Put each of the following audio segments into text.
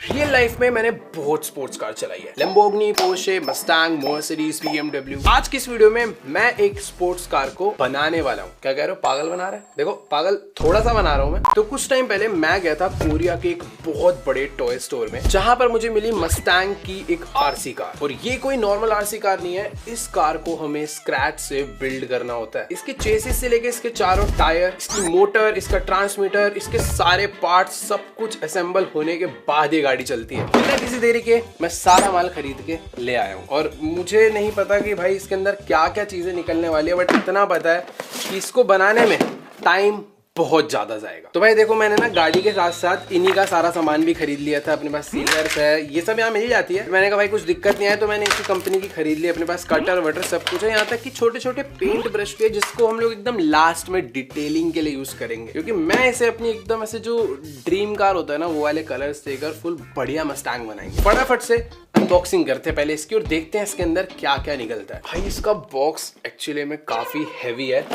Real life में मैंने बहुत स्पोर्ट्स कार चलाई है, Lamborghini, Porsche, Mustang, Mercedes, BMW. आज की इस वीडियो में मैं एक स्पोर्ट्स कार को बनाने वाला हूँ। क्या कह रहे हो, पागल बना रहे? देखो पागल थोड़ा सा बना रहा हूँ मैं। तो कुछ टाइम पहले मैं गया था कोरिया के एक बहुत बड़े टॉय स्टोर में, जहां पर मुझे मिली मस्टैंग की एक आरसी कार। और ये कोई नॉर्मल आरसी कार नहीं है, इस कार को हमें स्क्रैच से बिल्ड करना होता है। इसके चेसिस से लेके इसके चारों टायर, इसकी मोटर, इसका ट्रांसमीटर, इसके सारे पार्ट्स, सब कुछ असेंबल होने के बाद ये गाड़ी चलती है। बिना किसी देरी के मैं सारा माल खरीद के ले आया हूँ। और मुझे नहीं पता कि भाई इसके अंदर क्या क्या चीजें निकलने वाली है, बट इतना पता है कि इसको बनाने में टाइम बहुत ज्यादा जाएगा। तो भाई देखो, मैंने ना गाड़ी के साथ साथ इन्हीं का सारा सामान भी खरीद लिया था। अपने पास सीलर्स है, ये सब यहाँ मिल जाती है। मैंने कहा भाई कुछ दिक्कत नहीं है, तो मैंने इसी कंपनी की खरीद ली। अपने पास कटर वटर सब कुछ है, यहाँ तक कि छोटे छोटे पेंट ब्रश भी है, जिसको हम लोग एकदम लास्ट में डिटेलिंग के लिए यूज करेंगे। क्योंकि मैं इसे अपनी एकदम ऐसे जो ड्रीम कार होता है ना, वो वाले कलर्स देकर फुल बढ़िया मस्टैंग बनाएंगे। फटाफट से अनबॉक्सिंग करते हैं पहले इसकी और देखते हैं इसके अंदर क्या क्या निकलता है। भाई इसका बॉक्स एक्चुअली में काफी हैवी है।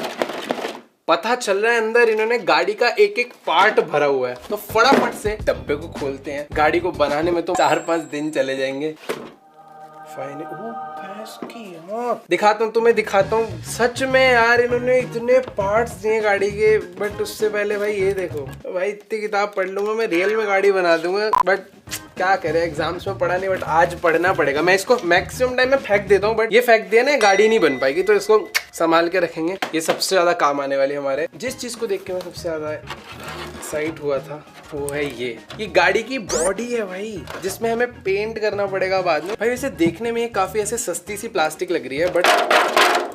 पता चल रहा है अंदर इन्होंने गाड़ी का एक एक पार्ट भरा हुआ है। तो फटाफट से डब्बे को खोलते हैं। गाड़ी को बनाने में तो 4-5 दिन चले जाएंगे। दिखाता हूँ तुम्हें, दिखाता हूँ। सच में यार इन्होंने इतने पार्ट्स दिए गाड़ी के। बट उससे पहले भाई ये देखो, भाई इतनी किताब पढ़ लूंगा मैं, रियल में गाड़ी बना दूंगा। बट क्या करे, एग्जाम्स में पढ़ा नहीं, बट आज पढ़ना पड़ेगा। मैं इसको मैक्सिमम टाइम में फेंक देता हूँ, बट ये फेंक दिया ना, गाड़ी नहीं बन पाएगी। तो इसको संभाल के रखेंगे। ये सबसे ज्यादा काम आने वाली हमारे। जिस चीज को देख के मैं सबसे ज्यादा एक्साइट हुआ था वो है ये गाड़ी की बॉडी है भाई, जिसमें हमें पेंट करना पड़ेगा बाद में। भाई वैसे देखने में काफी ऐसे सस्ती सी प्लास्टिक लग रही है, बट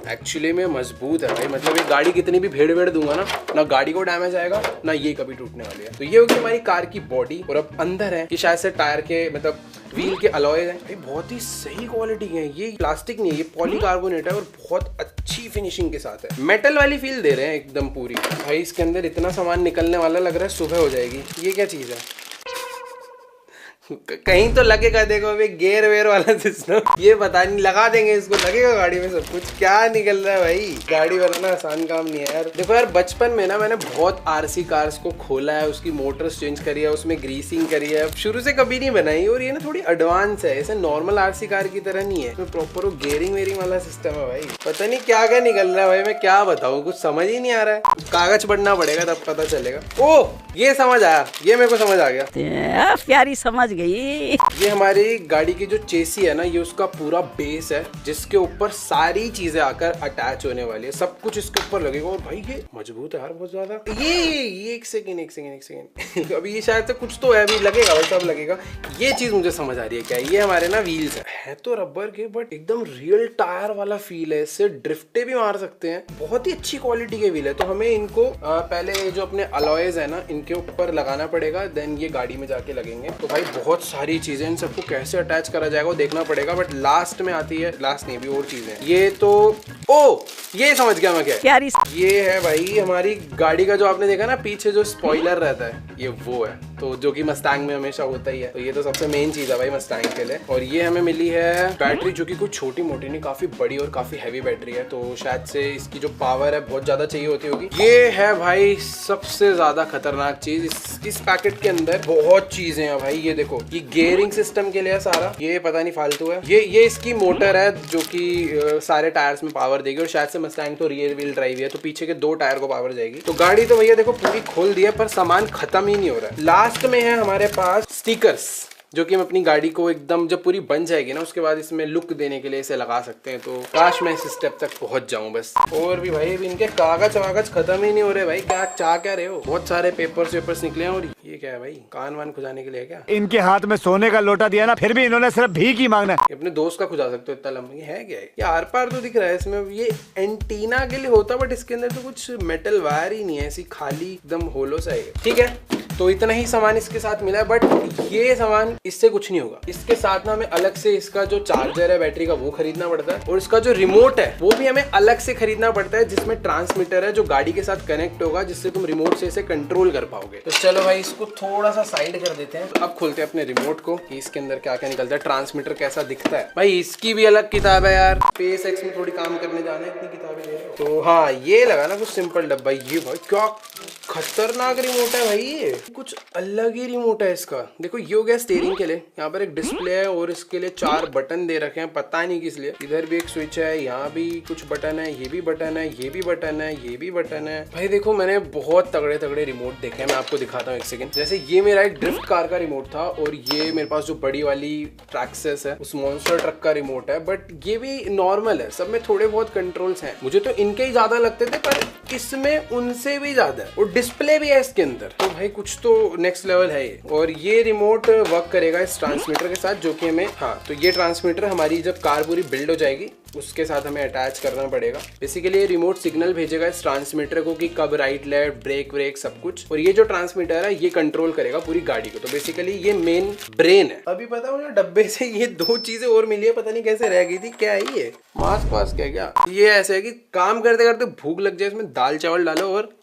एक्चुअली में मजबूत है भाई। मतलब ये गाड़ी कितनी भी भेड़ दूंगा ना गाड़ी को डैमेज आएगा, ना ये कभी टूटने वाली है। तो ये होगी हमारी कार की बॉडी। और अब अंदर है कि शायद से टायर के, मतलब व्हील के अलॉयज हैं। भाई बहुत ही सही क्वालिटी के हैं। ये प्लास्टिक नहीं है, ये पॉलीकार्बोनेट है और बहुत अच्छी फिनिशिंग के साथ है। मेटल वाली फील दे रहे हैं एकदम पूरी। भाई इसके अंदर इतना सामान निकलने वाला, लग रहा है सुबह हो जाएगी। ये क्या चीज है? कहीं तो लगेगा, देखो अभी गेयर वेयर वाला सिस्टम, ये पता नहीं, लगा देंगे इसको, लगेगा गाड़ी में सब कुछ। क्या निकल रहा है भाई, गाड़ी बनाना आसान काम नहीं है यार। देखो यार, बचपन में ना मैंने बहुत आरसी कार्स को खोला है, उसकी मोटर्स चेंज करी है, उसमें ग्रीसिंग करी है, शुरू से कभी नहीं बनाई। और ये ना थोड़ी एडवांस है, ऐसे नॉर्मल आरसी कार की तरह नहीं है। इसमें प्रॉपर गेयरिंग वेयरिंग वाला सिस्टम है भाई। पता नहीं क्या क्या निकल रहा है भाई, मैं क्या बताऊँ, कुछ समझ ही नहीं आ रहा है। कागज पढ़ना पड़ेगा तब पता चलेगा। ओह ये समझ आया, ये मेरे को समझ आ गया, प्यारी समझ गई। ये हमारी गाड़ी की जो चेसी है ना, ये उसका पूरा बेस है, जिसके ऊपर सारी चीजें आकर अटैच होने वाली है। सब कुछ इसके ऊपर लगेगा। और भाई ये मजबूत है यार बहुत ज्यादा। ये एक सेकेंड अभी ये शायद से कुछ तो है, अभी लगेगा भाई, सब लगेगा। ये चीज मुझे समझ आ रही है क्या, ये हमारे ना व्हील्स है तो रबर के, बट एकदम रियल टायर वाला फील है। इससे ड्रिफ्टे भी मार सकते हैं। बहुत ही अच्छी क्वालिटी के व्हील है। तो हमें इनको पहले जो अपने अलॉयज है ना, इनके ऊपर लगाना पड़ेगा, देन ये गाड़ी में जाके लगेंगे। तो भाई बहुत सारी चीजें, इन सबको कैसे अटैच करा जाएगा वो देखना पड़ेगा। बट लास्ट में आती है, लास्ट नहीं, भी और चीजें। ये तो ये समझ गया मैं क्या। ये है भाई हमारी गाड़ी का, जो आपने देखा ना पीछे जो स्पॉइलर रहता है, ये वो है। तो जो कि मस्टैंग में हमेशा होता ही है। तो ये तो सबसे मेन चीज है भाई मस्टैंग के लिए। और ये हमें मिली है बैटरी, जो कि कुछ छोटी मोटी नहीं, काफी बड़ी और काफी हैवी बैटरी है। तो शायद से इसकी जो पावर है बहुत ज्यादा चाहिए होती होगी। ये है भाई सबसे ज्यादा खतरनाक चीज। इस पैकेट के अंदर बहुत चीजें हैं भाई। ये देखो, ये गियरिंग सिस्टम के लिए सारा, ये पता नहीं फालतू है। ये इसकी मोटर है, जो कि सारे टायर्स में पावर देगी। और शायद से मस्टैंग तो रियर व्हील ड्राइव है, तो पीछे के 2 टायर को पावर जाएगी। तो गाड़ी तो भैया देखो पूरी खोल दी है, पर सामान खत्म ही नहीं हो रहा है। लास्ट में है हमारे पास स्टिकर्स, जो कि हम अपनी गाड़ी को एकदम जब पूरी बन जाएगी ना, उसके बाद इसमें लुक देने के लिए इसे लगा सकते हैं। तो काश मैं इस स्टेप तक पहुंच जाऊं बस। और भी भाई इनके कागज वागज खत्म ही नहीं हो रहे भाई। क्या चाह क्या रहे हो, बहुत सारे पेपर्स निकले हैं। और ये क्या है भाई, कान वान खुजाने के लिए क्या? इनके हाथ में सोने का लोटा दिया ना, फिर भी इन्होंने सिर्फ भीख ही मांगना है। अपने दोस्त का खुजा सकते हो इतना लंबा। ये है क्या है? ये आर पार तो दिख रहा है इसमें। ये एंटीना के लिए होता, बट इसके अंदर तो कुछ मेटल वायर ही नहीं है, ऐसी खाली एकदम होलो सा है। ठीक है, तो इतना ही सामान इसके साथ मिला है। बट ये सामान, इससे कुछ नहीं होगा। इसके साथ ना हमें अलग से इसका जो चार्जर है बैटरी का, वो खरीदना पड़ता है। और इसका जो रिमोट है वो भी हमें अलग से खरीदना पड़ता है, जिसमें ट्रांसमीटर है जो गाड़ी के साथ कनेक्ट होगा, जिससे तुम रिमोट से इसे कंट्रोल कर पाओगे। तो चलो भाई इसको थोड़ा सा साइड कर देते हैं। अब खोलते हैं अपने रिमोट को कि इसके अंदर क्या क्या निकलता है, ट्रांसमीटर कैसा दिखता है। भाई इसकी भी अलग किताब है यार, स्पेस एक्स में थोड़ी काम करने जाना है, इतनी किताबें ले रहे हो। तो हाँ, ये लगा ना कुछ सिंपल डब्बा। ये भाई क्या खतरनाक रिमोट है भाई, ये कुछ अलग ही रिमोट है इसका। देखो ये हो गया स्टीयरिंग के लिए, यहाँ पर एक डिस्प्ले है और इसके लिए 4 बटन दे रखे हैं, पता नहीं किस लिए। इधर भी एक स्विच है, यहाँ भी कुछ बटन है, ये भी बटन है, ये भी बटन है, ये भी बटन है। भाई देखो मैंने बहुत तगड़े तगड़े रिमोट देखे हैं, मैं आपको दिखाता हूँ एक सेकंड। जैसे ये मेरा एक ड्रिफ्ट कार का रिमोट था और ये मेरे पास जो बड़ी वाली ट्रैक्सेस है उस मॉन्स्टर ट्रक का रिमोट है, बट ये भी नॉर्मल है। सब में थोड़े बहुत कंट्रोल्स हैं, मुझे तो इनके ही ज्यादा लगते थे पर इसमें उनसे भी ज्यादा है और डिस्प्ले भी है इसके अंदर, तो भाई कुछ तो नेक्स्ट लेवल है ये। और ये रिमोट वर्क करेगा इस ट्रांसमीटर के साथ, जो कि हमें तो ये ट्रांसमीटर हमारी जब कार पूरी बिल्ड हो जाएगी उसके साथ हमें अटैच करना पड़ेगा। बेसिकली ये रिमोट सिग्नल भेजेगा इस ट्रांसमीटर को कि कब राइट लेफ्ट ब्रेक व्रेक सब कुछ, और ये जो ट्रांसमीटर है ये कंट्रोल करेगा पूरी गाड़ी को। तो बेसिकली ये मेन ब्रेन है। अभी पता मुझे डब्बे से ये 2 चीजें और मिली है, पता नहीं कैसे रह गई थी। क्या है ये, मास्क वास्क है क्या? ये ऐसे है कि काम करते करते भूख लग जाए, इसमें दाल चावल डालो और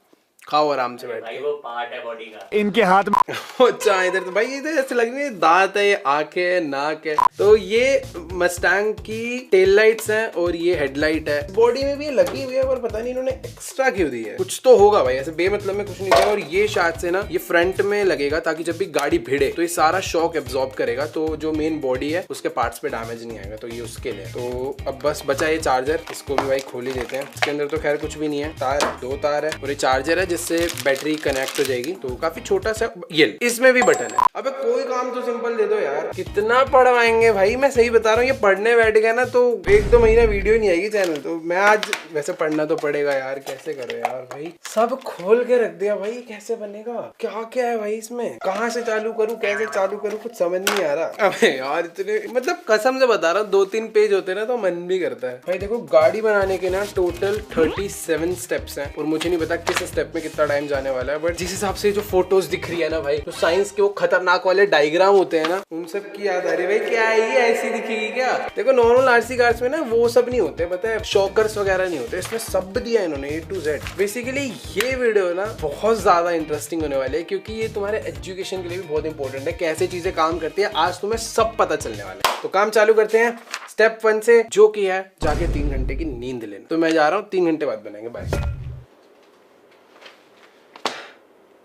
खाओ आराम से बैठ के। वो पार्ट है बॉडी का। इनके हाथ में अच्छा इधर तो भाई ये तो ऐसे लग रही है दांत है, आंखें है, नाक है। तो ये मस्टैंग की टेल लाइट्स हैं और ये हेडलाइट है। बॉडी में भी ये लगी हुई है पर पता नहीं इन्होंने एक्स्ट्रा क्यों दी है, कुछ तो होगा भाई, ऐसे बेमतलब में कुछ नहीं दिया। और ये शायद से ना ये फ्रंट में लगेगा ताकि जब भी गाड़ी भिड़े तो ये सारा शॉक एब्जॉर्ब करेगा, तो जो मेन बॉडी है उसके पार्ट्स पे डैमेज नहीं आएगा, तो ये उसके लिए। तो अब बस बचा ये चार्जर, इसको भी भाई खोल ही देते हैं। इसके अंदर तो खैर कुछ भी नहीं है, तार 2 तार है और ये चार्जर है जिससे बैटरी कनेक्ट हो जाएगी। तो काफी छोटा सा ये, इसमें भी बटन है। अबे कोई काम तो सिंपल दे दो यार, कितना पढ़वाएंगे भाई। मैं सही बता रहा हूँ, ये पढ़ने बैठ गया ना तो 1-2 महीना वीडियो नहीं आएगी चैनल। तो मैं आज वैसे पढ़ना तो पड़ेगा यार, कैसे करो यार भाई, सब खोल के रख दिया भाई, कैसे बनेगा, क्या क्या है भाई इसमें, कहाँ से चालू करूँ, कैसे चालू करूँ, कुछ समझ नहीं आ रहा। अबे यार इतने, मतलब कसम से बता रहा हूँ 2-3 पेज होते ना तो मन भी करता है भाई। देखो गाड़ी बनाने के ना टोटल 37 स्टेप्स हैं और मुझे नहीं पता किस स्टेप में कितना टाइम जाने वाला है, बट जिस हिसाब से जो फोटोज दिख रही है ना भाई, तो साइंस के वो खतरनाक वाले डायग्राम होते हैं ना, उन सब की याद आ रही है भाई। क्या है ये ऐसी दिखेगी क्या? देखो नॉर्मल आरसी कार्स में ना वो सब नहीं होते, पता है, शॉकर्स वगैरह नहीं होते, इसमें सब दिया इन्होंने A to Z। बेसिकली ये वीडियो ना बहुत ज्यादा इंटरेस्टिंग होने वाले है क्योंकि ये तुम्हारे एजुकेशन के लिए भी बहुत इंपॉर्टेंट है, कैसे चीजें काम करती है आज तुम्हें सब पता चलने वाला है। तो काम चालू करते हैं स्टेप 1 से, जो कि है जाके 3 घंटे की नींद लेना। तो मैं जा रहा हूँ, 3 घंटे बाद बनाएंगे, बाय।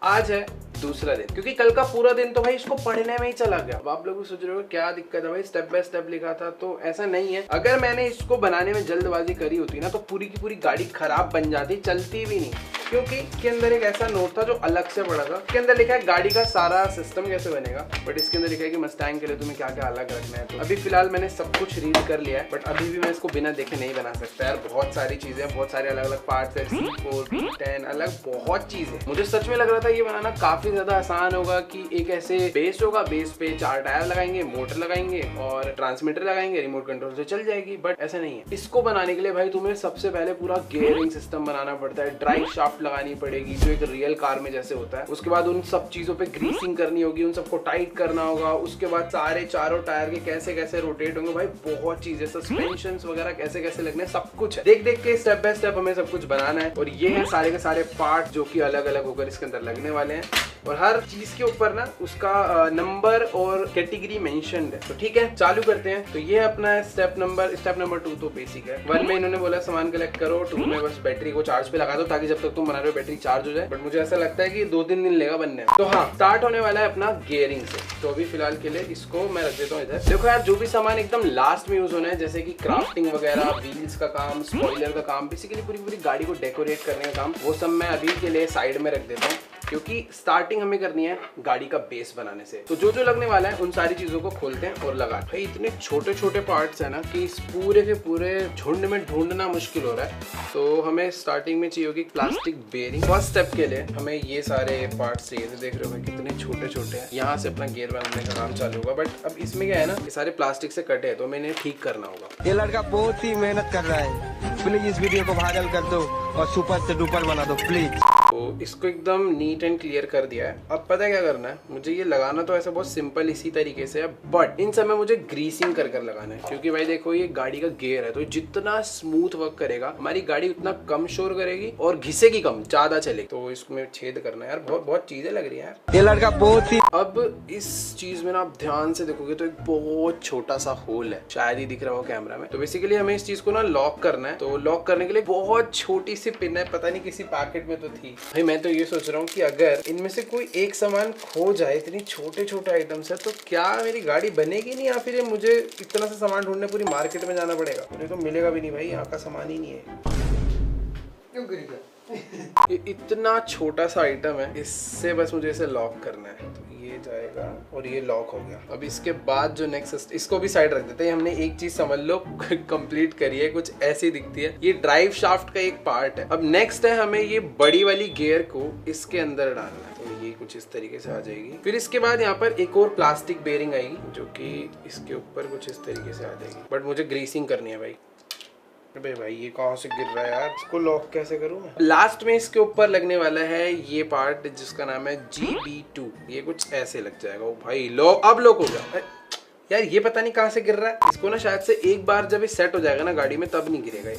आज है दूसरा दिन, क्योंकि कल का पूरा दिन तो भाई इसको पढ़ने में ही चला गया। अब आप लोग सोच रहे हो क्या दिक्कत है भाई, स्टेप बाय स्टेप लिखा था, तो ऐसा नहीं है। अगर मैंने इसको बनाने में जल्दबाजी करी होती ना तो पूरी की पूरी गाड़ी खराब बन जाती, चलती भी नहीं। क्योंकि इसके अंदर एक ऐसा नोट था जो अलग से पड़ा था, इसके अंदर लिखा है गाड़ी का सारा सिस्टम कैसे बनेगा, बट इसके अंदर लिखा है कि मस्टैंग के लिए तुम्हें क्या क्या अलग रखना है। तो अभी फिलहाल मैंने सब कुछ रीड कर लिया है, बट अभी भी मैं इसको बिना देखे नहीं बना सकता यार। बहुत सारी चीजें, बहुत सारे अलग अलग पार्ट्स है, C4, B10 अलग बहुत चीजें। मुझे सच में लग रहा था ये बनाना काफी ज्यादा आसान होगा कि एक ऐसे बेस होगा, बेस पे 4 टायर लगाएंगे, मोटर लगाएंगे और ट्रांसमीटर लगाएंगे, रिमोट कंट्रोल से चल जाएगी, बट ऐसा नहीं है। इसको बनाने के लिए भाई तुम्हें सबसे पहले पूरा गियरिंग सिस्टम बनाना पड़ता है, ड्राइव शाफ्ट लगानी पड़ेगी जो एक रियल कार में जैसे होता है। उसके बाद उन सब चीजों पे ग्रीसिंग करनी होगी, उन सबको टाइट करना होगा। उसके बाद सारे चारों टायर के कैसे कैसे रोटेट होंगे, भाई बहुत चीजें, सस्पेंशन वगैरह कैसे कैसे लगने, सब कुछ है। देख देख के स्टेप बाय स्टेप हमें सब कुछ बनाना है। और ये है सारे के सारे पार्ट जो कि अलग अलग होकर इसके अंदर लगने वाले हैं, और हर चीज के ऊपर ना उसका नंबर और कैटेगरी मेंशन्ड है। तो ठीक है चालू करते हैं। तो ये अपना स्टेप नंबर 2 तो बेसिक है। 1 में इन्होंने बोला सामान कलेक्ट करो, 2 में बस बैटरी को चार्ज पे लगा दो ताकि जब तक तुम बना रहे हो बैटरी चार्ज हो जाए, बट मुझे ऐसा लगता है कि 2-3 दिन लेगा बनने में। तो हाँ, स्टार्ट होने वाला है अपना गियरिंग से। तो अभी फिलहाल के लिए इसको मैं रख देता हूँ इधर। देखो यार, जो भी सामान एकदम लास्ट में यूज होना है, जैसे कि क्राफ्टिंग वगैरह, व्हील्स का काम, स्पॉइलर का काम, बेसिकली पूरी गाड़ी को डेकोरेट करने का काम, वो सब मैं अभी के लिए साइड में रख देता हूँ, क्योंकि स्टार्टिंग हमें करनी है गाड़ी का बेस बनाने से। तो जो जो लगने वाला है उन सारी चीजों को खोलते हैं और लगा। भाई इतने छोटे छोटे पार्ट्स है ना कि इस पूरे के पूरे झुंड में ढूंढना मुश्किल हो रहा है। तो हमें स्टार्टिंग में चाहिए होगी प्लास्टिक बेयरिंग। फर्स्ट स्टेप के लिए हमें ये सारे पार्ट्स चाहिए। तो देख रहे हो भाई कितने छोटे छोटे हैं। यहाँ से अपना गियर बनाने का काम चालू होगा, बट अब इसमें क्या है ना, ये सारे प्लास्टिक से कटे हैं, तो हमें इन्हें ठीक करना होगा। ये लड़का बहुत ही मेहनत कर रहा है, प्लीज इस वीडियो को वायरल कर दो और सुपर से डुपर बना दो प्लीज। तो इसको एकदम नीट एंड क्लियर कर दिया है। अब पता है क्या करना है, मुझे ये लगाना तो ऐसा बहुत सिंपल इसी तरीके से है, बट इन समय मुझे ग्रीसिंग कर कर लगाना है। क्योंकि भाई देखो ये गाड़ी का गियर है, तो जितना स्मूथ वर्क करेगा हमारी गाड़ी उतना कम शोर करेगी और घिसेगी कम, ज्यादा चलेगी। तो इसमें छेद करना है यार, बहुत चीजें लग रही है यार। ये लड़का बहुत ही। अब इस चीज में ना आप ध्यान से देखोगे तो एक बहुत छोटा सा होल है, शायद ही दिख रहा हो कैमरा में। तो बेसिकली हमें इस चीज को ना लॉक करना है। तो लॉक करने के लिए बहुत छोटी सी पिन है, पता नहीं किसी पैकेट में तो थी। भाई मैं तो ये सोच रहा हूँ कि अगर इनमें से कोई एक सामान खो जाए, इतनी छोटे छोटे आइटम्स है, तो क्या मेरी गाड़ी बनेगी नहीं, या फिर मुझे इतना सा सामान ढूंढने पूरी मार्केट में जाना पड़ेगा? मुझे तो मिलेगा भी नहीं भाई, यहाँ का सामान ही नहीं है। क्यों गिर गया? ये इतना छोटा सा आइटम है, इससे बस मुझे इसे लॉक करना है। तो ये जाएगा और ये लॉक हो गया। अब इसके बाद जो नेक्स्ट, इसको भी साइड रख देते हैं। हमने एक चीज समझ लो कंप्लीट करी है, कुछ ऐसी दिखती है। ये ड्राइव शाफ्ट का एक पार्ट है। अब नेक्स्ट है हमें ये बड़ी वाली गियर को इसके अंदर डालना है। तो ये कुछ इस तरीके से आ जाएगी। फिर इसके बाद यहाँ पर एक और प्लास्टिक बेरिंग आएगी, जो कि इसके ऊपर कुछ इस तरीके से आ जाएगी। बट मुझे ग्रीसिंग करनी है भाई। अबे भाई ये कहाँ से गिर रहा है यार, इसको लॉक कैसे करूँ मैं? लास्ट में इसके ऊपर लगने वाला है ये पार्ट, जिसका नाम है GB2। ये कुछ ऐसे लग जाएगा। ओ भाई लो, अब लॉक हो गया। यार ये पता नहीं कहाँ से गिर रहा है। इसको ना शायद से एक बार जब ये सेट हो जाएगा ना गाड़ी में, तब नहीं गिरेगा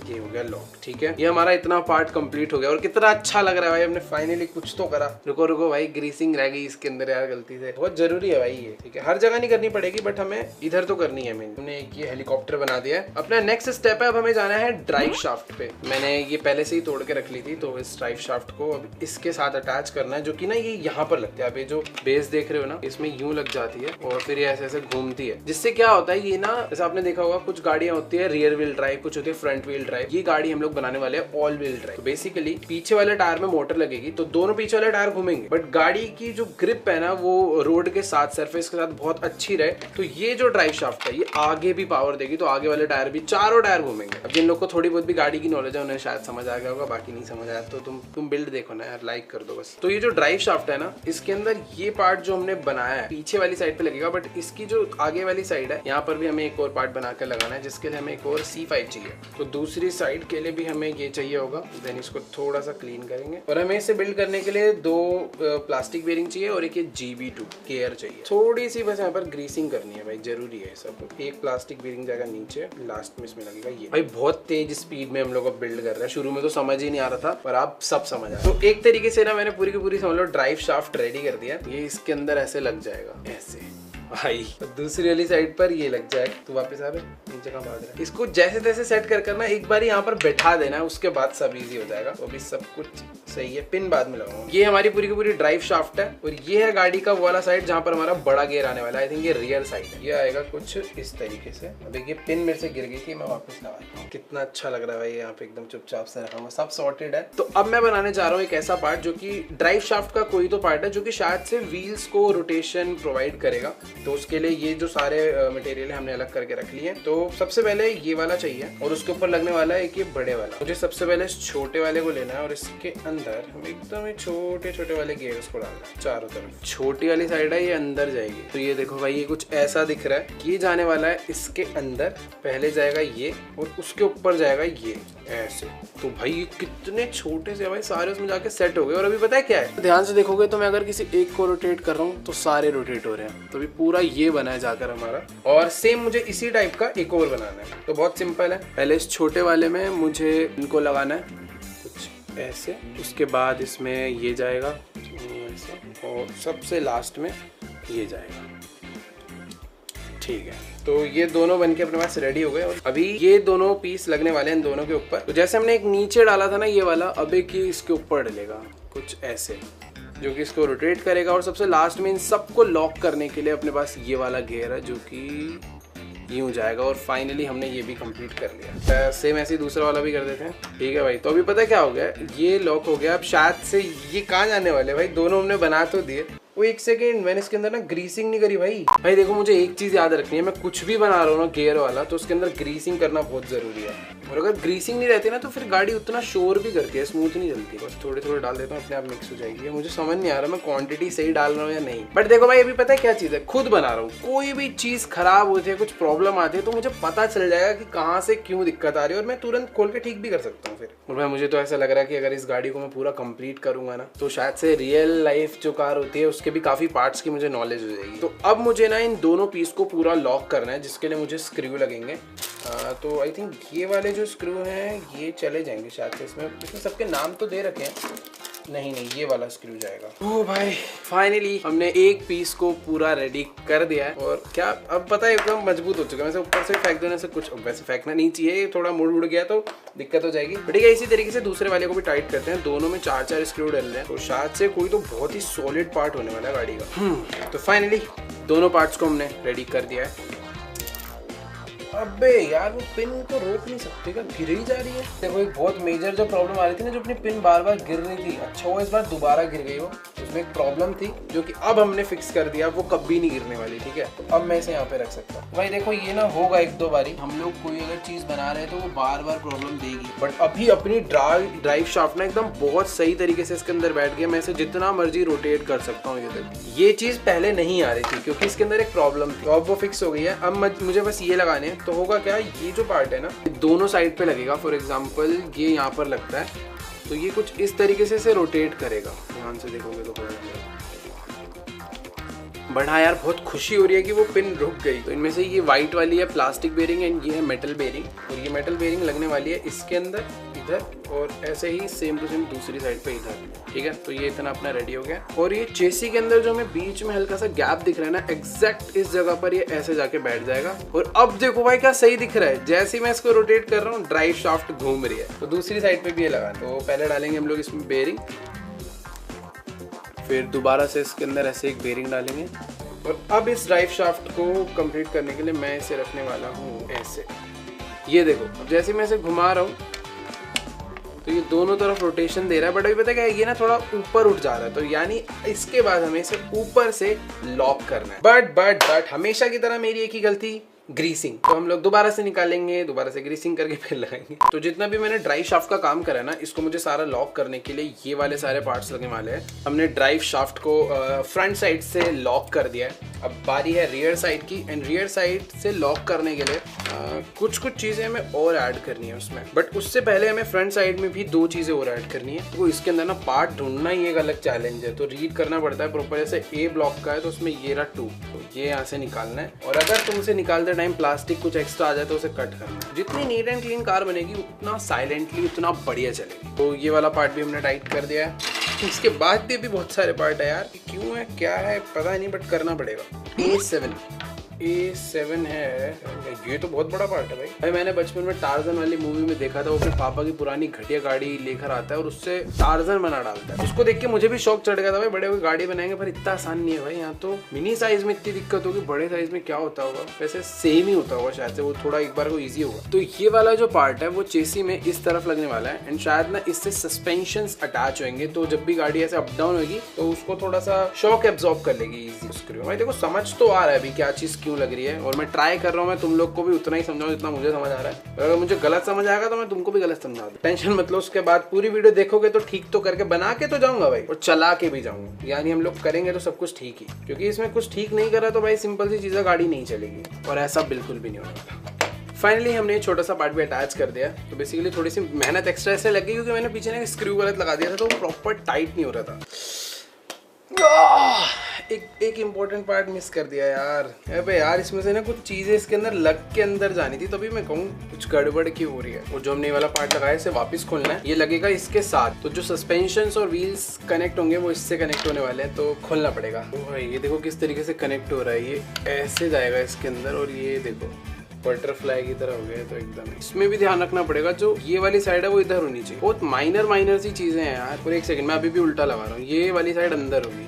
ये हो गया लॉक। ठीक है, ये हमारा इतना पार्ट कंप्लीट हो गया और कितना अच्छा लग रहा है भाई, हमने फाइनली कुछ तो करा। रुको रुको भाई, ग्रीसिंग रह गई इसके अंदर यार गलती से, बहुत जरूरी है भाई ये। ठीक है, हर जगह नहीं करनी पड़ेगी, बट हमें इधर तो करनी है। हमने एक ये हेलीकॉप्टर बना दिया है। अपना नेक्स्ट स्टेप है, अब हमें जाना है ड्राइव शाफ्ट पे। मैंने ये पहले से ही तोड़ के रख ली थी, तो इस ड्राइव शाफ्ट को अब इसके साथ अटैच करना है, जो कि ना ये यहाँ पर लगता है। अब ये जो बेस देख रहे हो ना, इसमें यूं लग जाती है और फिर ये ऐसे ऐसे घूमती है, जिससे क्या होता है, ये ना जैसे आपने देखा होगा कुछ गाड़ियां होती है रियर व्हील ड्राइव, कुछ होती है फ्रंट व्हील ड्राइव। ये गाड़ी हम लोग बनाने वाले हैं ऑल व्हील ड्राइव। तो बेसिकली पीछे वाले टायर में मोटर लगेगी, तो दोनों पीछे वाले टायर घूमेंगे, बट गाड़ी की जो ग्रिप है ना वो रोड के साथ, सरफेस के साथ बहुत अच्छी रहे। तो ये जो ड्राइव शाफ्ट है ये आगे भी पावर देगी, तो आगे वाले टायर भी, चारों टायर घूमेंगे। अब जिन लोग को थोड़ी बहुत भी गाड़ी की नॉलेज है उन्हें शायद समझ आ गया होगा, बाकी नहीं समझ आया तो तुम बिल्ड देखो ना यार, लाइक कर दो बस। तो ये जो ड्राइव शाफ्ट है ना, इसके अंदर ये पार्ट जो हमने बनाया है पीछे वाली साइड पे लगेगा, बट इसकी जो आगे वाली साइड है यहाँ पर भी हमें एक और पार्ट बनाकर लगाना है, जिसके लिए हमें एक और C5 चाहिए। तो दूसरी साइड के लिए भी हमें ये चाहिए होगा। देन इसको थोड़ा सा क्लीन करेंगे और हमें इसे बिल्ड करने के लिए दो प्लास्टिक बेरिंग चाहिए और एक ये GB2 केयर चाहिए। थोड़ी सी बस यहाँ पर ग्रीसिंग करनी है भाई, जरूरी है सब। एक प्लास्टिक बेरिंग जाएगा नीचे, लास्ट में इसमें लगेगा ये। भाई बहुत तेज स्पीड में हम लोग बिल्ड कर रहे हैं, शुरू में तो समझ ही नहीं आ रहा था, पर आप सब समझ आए। तो एक तरीके से ना मैंने पूरी की पूरी समझ लो ड्राइव शाफ्ट रेडी कर दिया। ये इसके अंदर ऐसे लग जाएगा, ऐसे भाई। तो दूसरी वाली साइड पर ये लग जाए। तो वापस आ नीचे कहाँ भाग रहा है? इसको जैसे तैसे सेट कर करना, एक बार यहाँ पर बैठा देना, उसके बाद सब इजी हो जाएगा। तो अभी सब कुछ सही है, पिन बाद में लगाऊंगा। ये हमारी पूरी की पूरी ड्राइव शाफ्ट है और ये है गाड़ी का वाला साइड जहाँ पर हमारा बड़ा गियर आने वाला है। आई थिंक ये रियर साइड है, ये आएगा कुछ इस तरीके से। अब ये पिन मेरे से गिर गई थी, मैं वापस लगाता हूँ। कितना अच्छा लग रहा है भाई, यहाँ पे एकदम चुपचाप से रखा हुआ, सब सॉर्टेड है। तो अब मैं बनाने जा रहा हूँ एक ऐसा पार्ट जो कि ड्राइव शाफ्ट का कोई तो पार्ट है, जो कि शायद से व्हील्स को रोटेशन प्रोवाइड करेगा। तो उसके लिए ये जो सारे मटेरियल हमने अलग करके रख लिए। तो सबसे पहले ये वाला चाहिए और उसके ऊपर लगने वाला है एक ये बड़े वाला। मुझे सबसे पहले इस छोटे वाले को लेना है और इसके अंदर हम एकदम छोटे छोटे वाले गियर्स को डालना है चारों तरफ। छोटी वाली साइड है, ये अंदर जाएगी। तो ये देखो भाई, ये कुछ ऐसा दिख रहा है, ये जाने वाला है इसके अंदर। पहले जाएगा ये और उसके ऊपर जाएगा ये ऐसे। तो भाई ये कितने छोटे से भाई, सारे उसमें जाके सेट हो गए। और अभी पता है क्या है, ध्यान से देखोगे तो मैं अगर किसी एक को रोटेट कर रहा हूँ तो सारे रोटेट हो रहे हैं। तो अभी पूरा ये बना है जाकर हमारा, और सेम मुझे इसी टाइप का एक और बनाना है। तो बहुत सिंपल है, पहले इस छोटे वाले में मुझे इनको लगाना है कुछ ऐसे, उसके बाद इसमें ये जाएगा ऐसे, और सबसे लास्ट में ये जाएगा। ठीक है, तो ये दोनों बनके अपने पास रेडी हो गए और अभी ये दोनों पीस लगने वाले हैं इन दोनों के ऊपर। तो जैसे हमने एक नीचे डाला था ना ये वाला, अब एक ही इसके ऊपर डलेगा कुछ ऐसे, जो कि इसको रोटेट करेगा। और सबसे लास्ट में इन सबको लॉक करने के लिए अपने पास ये वाला गियर है, जो कि यूं जाएगा। और फाइनली हमने ये भी कंप्लीट कर लिया। सेम ऐसे ही दूसरा वाला भी कर देते हैं। ठीक है भाई, तो अभी पता है क्या हो गया, ये लॉक हो गया। अब शायद से ये कहाँ जाने वाले भाई, दोनों हमने बना तो दिए। वो एक सेकेंड, मैंने इसके अंदर ना ग्रीसिंग नहीं करी भाई। भाई देखो, मुझे एक चीज याद रखनी है, मैं कुछ भी बना रहा हूँ ना गियर वाला, तो उसके अंदर ग्रीसिंग करना बहुत जरूरी है। और अगर ग्रीसिंग नहीं रहती ना तो फिर गाड़ी उतना शोर भी करती है, स्मूथ नहीं चलती। बस थोड़े थोड़े डाल देता हूँ, अपने आप मिक्स हो जाएगी। मुझे समझ नहीं आ रहा मैं क्वांटिटी सही डाल रहा हूँ या नहीं। बट देखो भाई, अभी पता है क्या चीज है, खुद बना रहा हूँ। कोई भी चीज खराब होती है, कुछ प्रॉब्लम आती है, तो मुझे पता चल जाएगा कि कहाँ से क्यों दिक्कत आ रही है, और मैं तुरंत खोल के ठीक भी कर सकता हूँ फिर। और भाई मुझे तो ऐसा लग रहा है कि अगर इस गाड़ी को मैं पूरा कंप्लीट करूंगा ना, तो शायद से रियल लाइफ जो कार होती है उसके भी काफी पार्ट्स की मुझे नॉलेज हो जाएगी। तो अब मुझे ना इन दोनों पीस को पूरा लॉक करना है, जिसके लिए मुझे स्क्रू लगेंगे। तो आई थिंक ये वाले जो स्क्रू हैं ये चले जाएंगे शायद से। इसमें सबके नाम तो दे रखे हैं, नहीं नहीं, ये वाला स्क्रू जाएगा। ओ भाई फाइनली हमने एक पीस को पूरा रेडी कर दिया है। और क्या अब पता है एकदम मजबूत हो चुका है। वैसे ऊपर से फेंक देने से कुछ, वैसे फेंकना नहीं चाहिए, थोड़ा मुड़ उड़ गया तो दिक्कत हो जाएगी। ठीक है, इसी तरीके से दूसरे वाले को भी टाइट करते हैं। दोनों में 4-4 स्क्रू डाल रहे हैं, तो शायद से कोई तो बहुत ही सॉलिड पार्ट होने वाला है गाड़ी का। तो फाइनली दोनों पार्ट्स को हमने रेडी कर दिया है। अबे यार वो पिन को रोक नहीं सकते क्या, गिर ही जा रही है। देखो एक बहुत मेजर जो प्रॉब्लम आ रही थी ना, जो अपनी पिन बार बार गिर रही थी, अच्छा वो इस बार दोबारा गिर गई। वो उसमें एक प्रॉब्लम थी जो कि अब हमने फिक्स कर दिया, वो कभी नहीं गिरने वाली। ठीक है, तो अब मैं इसे यहाँ पे रख सकता हूँ। भाई देखो ये ना होगा 1-2 बारी, हम लोग कोई अगर चीज बना रहे हैं तो वो बार बार प्रॉब्लम देगी। बट अभी अपनी ड्राइव शाफ्ट ना एकदम बहुत सही तरीके से इसके अंदर बैठ गया। मैं इसे जितना मर्जी रोटेट कर सकता हूँ। ये चीज पहले नहीं आ रही थी क्योंकि इसके अंदर एक प्रॉब्लम थी, तो अब वो फिक्स हो गई है। अब मुझे बस ये लगाने हैं। तो होगा क्या, ये जो पार्ट है ना दोनों साइड पे लगेगा। फॉर एग्जांपल ये यहाँ पर लगता है, तो ये कुछ इस तरीके से इसे रोटेट करेगा। ध्यान से देखोगे तो पता चलेगा। बट हाँ यार बहुत खुशी हो रही है कि वो पिन रुक गई। तो इनमें से ये वाइट वाली है प्लास्टिक बेरिंग एंड ये है मेटल बेरिंग। और ये मेटल बेरिंग लगने वाली है इसके अंदर, इधर, और ऐसे ही सेम टू सेम दूसरी साइड पे इधर। ठीक है, तो ये इतना अपना रेडी हो गया। और ये चेसी के अंदर जो हमें बीच में हल्का सा गैप दिख रहा है ना, एग्जैक्ट इस जगह पर ये ऐसे जाके बैठ जाएगा। और अब देखो भाई क्या सही दिख रहा है, जैसे ही मैं इसको रोटेट कर रहा हूँ ड्राइव शाफ्ट घूम रही है। तो दूसरी साइड पे भी ये लगा। तो पहले डालेंगे हम लोग इसमें बेरिंग, फिर दोबारा से इसके अंदर ऐसे एक बेरिंग डालेंगे। और अब इस ड्राइव शाफ्ट को कंप्लीट करने के लिए मैं इसे रखने वाला हूँ ऐसे। ये देखो अब जैसे मैं इसे घुमा रहा हूँ तो ये दोनों तरफ रोटेशन दे रहा है। बट अभी पता क्या है, ये ना थोड़ा ऊपर उठ जा रहा है, तो यानी इसके बाद हमें इसे ऊपर से लॉक करना है। बट हमेशा की तरह मेरी एक ही गलती, ग्रीसिंग। तो हम लोग दोबारा से निकालेंगे, दोबारा से ग्रीसिंग करके फिर लगाएंगे। तो जितना भी मैंने ड्राइव शाफ्ट का काम करा है ना, इसको मुझे सारा लॉक करने के लिए ये वाले सारे पार्ट्स लगने वाले हैं। हमने ड्राइव शाफ्ट को फ्रंट साइड से लॉक कर दिया है। अब बारी है रियर साइड की। एंड रियर साइड से लॉक करने के लिए कुछ चीजें हमें और ऐड करनी है उसमें। बट उससे पहले हमें फ्रंट साइड में भी 2 चीजें और ऐड करनी है। तो इसके अंदर ना पार्ट ढूंढना ही एक अलग चैलेंज है, तो रीड करना पड़ता है प्रॉपर। जैसे ए ब्लॉक का है तो उसमें ये रहा 2, तो ये यहाँ से निकालना है। और अगर तुमसे निकालते टाइम प्लास्टिक कुछ एक्स्ट्रा आ जाए तो उसे कट करना है। जितनी नीट एंड क्लीन कार बनेगी उतना साइलेंटली उतना बढ़िया चलेगी। तो ये वाला पार्ट भी हमने टाइट कर दिया है। इसके बाद भी अभी बहुत सारे पार्ट है यार, क्यों है क्या है पता नहीं, बट करना पड़ेगा। A7 है, ये तो बहुत बड़ा पार्ट है भाई। मैंने बचपन में टार्जन वाली मूवी में देखा था, वो अपने पापा की पुरानी घटिया गाड़ी लेकर आता है और उससे टार्जन बना डालता है। उसको देख के मुझे भी शौक चढ़ गया था भाई, बड़े हुए गाड़ी बनाएंगे, पर इतना आसान नहीं है भाई। यहाँ तो मिनी साइज में इतनी दिक्कत होगी, बड़े साइज में क्या होता होगा, वैसे सेम ही होता होगा शायद से, वो थोड़ा एक बार को ईजी होगा। तो ये वाला जो पार्ट है वो चेसी में इस तरफ लगने वाला है। एंड शायद ना इससे सस्पेंशन अटैच होंगे, तो जब भी गाड़ी ऐसे अप डाउन होगी तो उसको थोड़ा सा शॉक एब्जॉर्ब कर लेगी इजी स्क्रू। भाई देखो समझ तो आ रहा है अभी क्या चीज क्यों लग रही है, और मैं ट्राई कर रहा हूँ मैं तुम लोग को भी उतना ही समझाऊं जितना मुझे समझ आ रहा है। अगर मुझे गलत समझ आएगा तो मैं तुमको भी गलत समझा दूं। टेंशन मत लो, उसके बाद पूरी वीडियो देखोगे तो ठीक तो करके बना के तो जाऊंगा भाई, और चला के भी जाऊंगा। यानी हम लोग करेंगे तो सब कुछ ठीक ही, क्योंकि इसमें कुछ ठीक नहीं करा तो भाई सिंपल सी चीजें गाड़ी नहीं चलेगी, और ऐसा बिल्कुल भी नहीं होगा। फाइनली हमने एक छोटा सा पार्ट भी अटैच कर दिया। तो बेसिकली थोड़ी सी मेहनत एक्स्ट्रा ऐसे लगी क्योंकि मैंने पीछे ना स्क्रू गलत लगा दिया था, तो प्रॉपर टाइट नहीं हो रहा था। एक इम्पोर्टेंट पार्ट मिस कर दिया यार। अबे यार इसमें से ना कुछ चीजें इसके अंदर लग के अंदर जानी थी, तभी मैं कहूँ कुछ गड़बड़ की हो रही है। और जो हमने वाला पार्ट लगाया इसे वापस खोलना है, ये लगेगा इसके साथ। तो जो सस्पेंशन और व्हील्स कनेक्ट होंगे वो इससे कनेक्ट होने वाले हैं, तो खोलना पड़ेगा। तो भाई ये देखो किस तरीके से कनेक्ट हो रहा है, ये ऐसे जाएगा इसके अंदर, और ये देखो बटरफ्लाई की तरह हो गया है। तो एकदम इसमें भी ध्यान रखना पड़ेगा, जो ये वाली साइड है वो इधर होनी चाहिए। बहुत माइनर सी चीजें हैं यार। और एक सेकंड मैं अभी भी उल्टा लगा रहा हूँ, ये वाली साइड अंदर होगी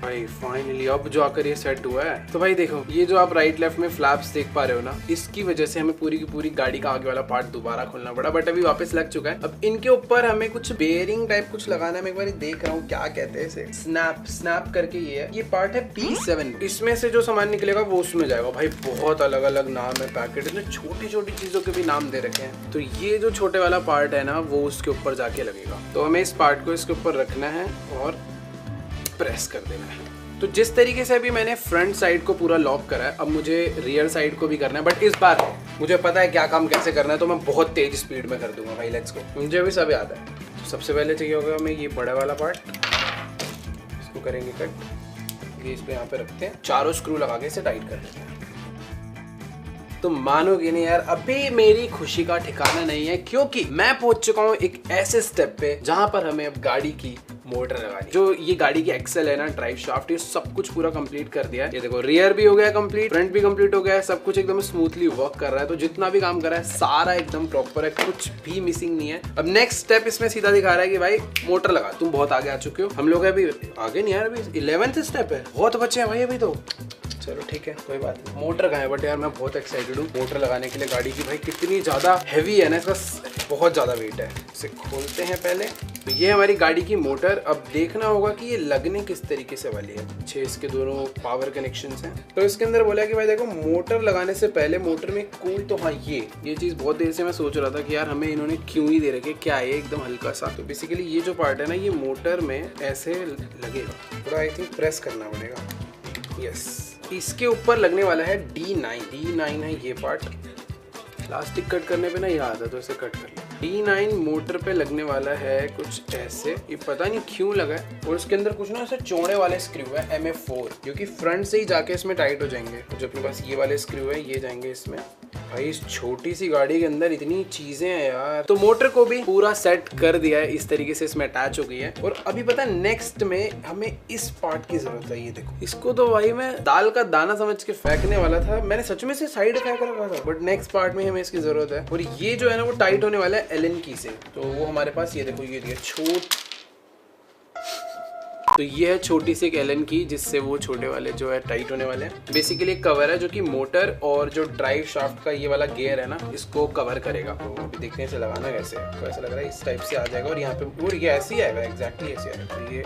भाई। फाइनली अब जो आकर ये सेट हुआ है। तो भाई देखो ये जो आप राइट लेफ्ट में फ्लैप्स देख पा रहे हो ना, इसकी वजह से हमें पूरी की पूरी गाड़ी का आगे वाला पार्ट दोबारा खोलना पड़ा, बट अभी वापस लग चुका है। अब इनके ऊपर हमें कुछ बेयरिंग टाइप कुछ लगाना है। मैं एक बार देख रहा हूँ क्या कहते हैं इसे, स्नैप करके ये पार्ट है P7। इसमें से जो सामान निकलेगा वो उसमें जाएगा। भाई बहुत अलग अलग नाम है पैकेट, इसमें छोटी छोटी चीजों के भी नाम दे रखे हैं। तो ये जो छोटे वाला पार्ट है ना वो उसके ऊपर जाके लगेगा। तो हमें इस पार्ट को इसके ऊपर रखना है और प्रेस कर देना है। तो जिस तरीके से अभी मैंने फ्रंट साइड को पूरा लॉक करा है, अब मुझे रियर साइड को भी करना है। बट इस बार मुझे पता है क्या काम कैसे करना है, तो मैं बहुत तेज स्पीड में कर दूंगा भाई। लेट्स गो, मुझे भी सब याद है। तो सबसे पहले चाहिए होगा हमें ये बड़ा वाला पार्ट, इसको करेंगे कट। ये इस पे यहाँ पे रखते हैं, चारों स्क्रू लगा के इसे टाइट कर देते हैं। तो मानोगे नहीं यार, अभी मेरी खुशी का ठिकाना नहीं है, क्योंकि मैं पहुंच चुका हूं एक ऐसे स्टेप पे जहां पर हमें अब गाड़ी की मोटर लगानी। जो ये गाड़ी की एक्सेल है ना, ड्राइव शाफ्ट, ये सब कुछ पूरा कंप्लीट कर दिया है। ये देखो रियर भी हो गया कंप्लीट, फ्रंट भी कंप्लीट हो गया है, सब कुछ एकदम स्मूथली वर्क कर रहा है। तो जितना भी काम कर रहा है सारा एकदम प्रॉपर है, कुछ भी मिसिंग नहीं है। अब नेक्स्ट स्टेप इसमें सीधा दिखा रहा है कि भाई मोटर लगा। तुम बहुत आगे आ चुके हो, हम लोग अभी आगे नहीं यार, अभी 11th स्टेप है, बहुत बच्चे हैं भाई अभी तो। चलो ठीक है, कोई बात नहीं। मोटर कहाँ है, बट यार मैं बहुत एक्साइटेड हूँ मोटर लगाने के लिए। गाड़ी की भाई कितनी ज़्यादा हैवी है ना, इसका बहुत ज़्यादा वेट है। इसे खोलते हैं पहले। तो ये हमारी गाड़ी की मोटर। अब देखना होगा कि ये लगने किस तरीके से वाली है। 6 इसके दोनों पावर कनेक्शंस हैं। तो इसके अंदर बोला कि भाई देखो, मोटर लगाने से पहले मोटर में कूल, तो हाँ ये चीज़ बहुत देर से मैं सोच रहा था कि यार हमें इन्होंने क्यों ही दे रखे, क्या है एकदम हल्का सा। तो बेसिकली ये जो पार्ट है ना, ये मोटर में ऐसे लगेगा, थोड़ा आई थिंक प्रेस करना पड़ेगा। यस, इसके ऊपर लगने वाला है D9 है ये पार्ट। प्लास्टिक कट करने पे ना ये आता, तो इसे कट कर लो। D9 मोटर पे लगने वाला है कुछ ऐसे, ये पता नहीं क्यों लगा है। और इसके अंदर कुछ ना ऐसे चौड़े वाले स्क्रू है MF4, जो कि फ्रंट से ही जाके इसमें टाइट हो जाएंगे। तो जो अपने पास ये वाले स्क्रू है, ये जाएंगे इसमें। भाई इस छोटी सी गाड़ी के अंदर इतनी चीजें हैं यार। तो मोटर को भी पूरा सेट कर दिया है, इस तरीके से इसमें अटैच हो गई है। और अभी पता है नेक्स्ट में हमें इस पार्ट की जरूरत है। ये देखो, इसको तो भाई मैं दाल का दाना समझ के फेंकने वाला था, मैंने सच में से साइड फेंक रखा था, बट नेक्स्ट पार्ट में हमें इसकी जरूरत है। और ये जो है ना, वो टाइट होने वाला है एलन की से। तो वो हमारे पास ये देखो, ये तो ये है छोटी सी एक एलन की, जिससे वो छोटे वाले जो है टाइट होने वाले हैं। बेसिकली एक कवर है जो कि मोटर और जो ड्राइव शाफ्ट का ये वाला गियर है ना, इसको कवर करेगा। तो अभी देखने से लगाना कैसे है, तो ऐसा लग रहा है इस टाइप से आ जाएगा। और यहाँ पे और ये ऐसे ही आएगा, एग्जैक्टली ऐसे आएगा। ये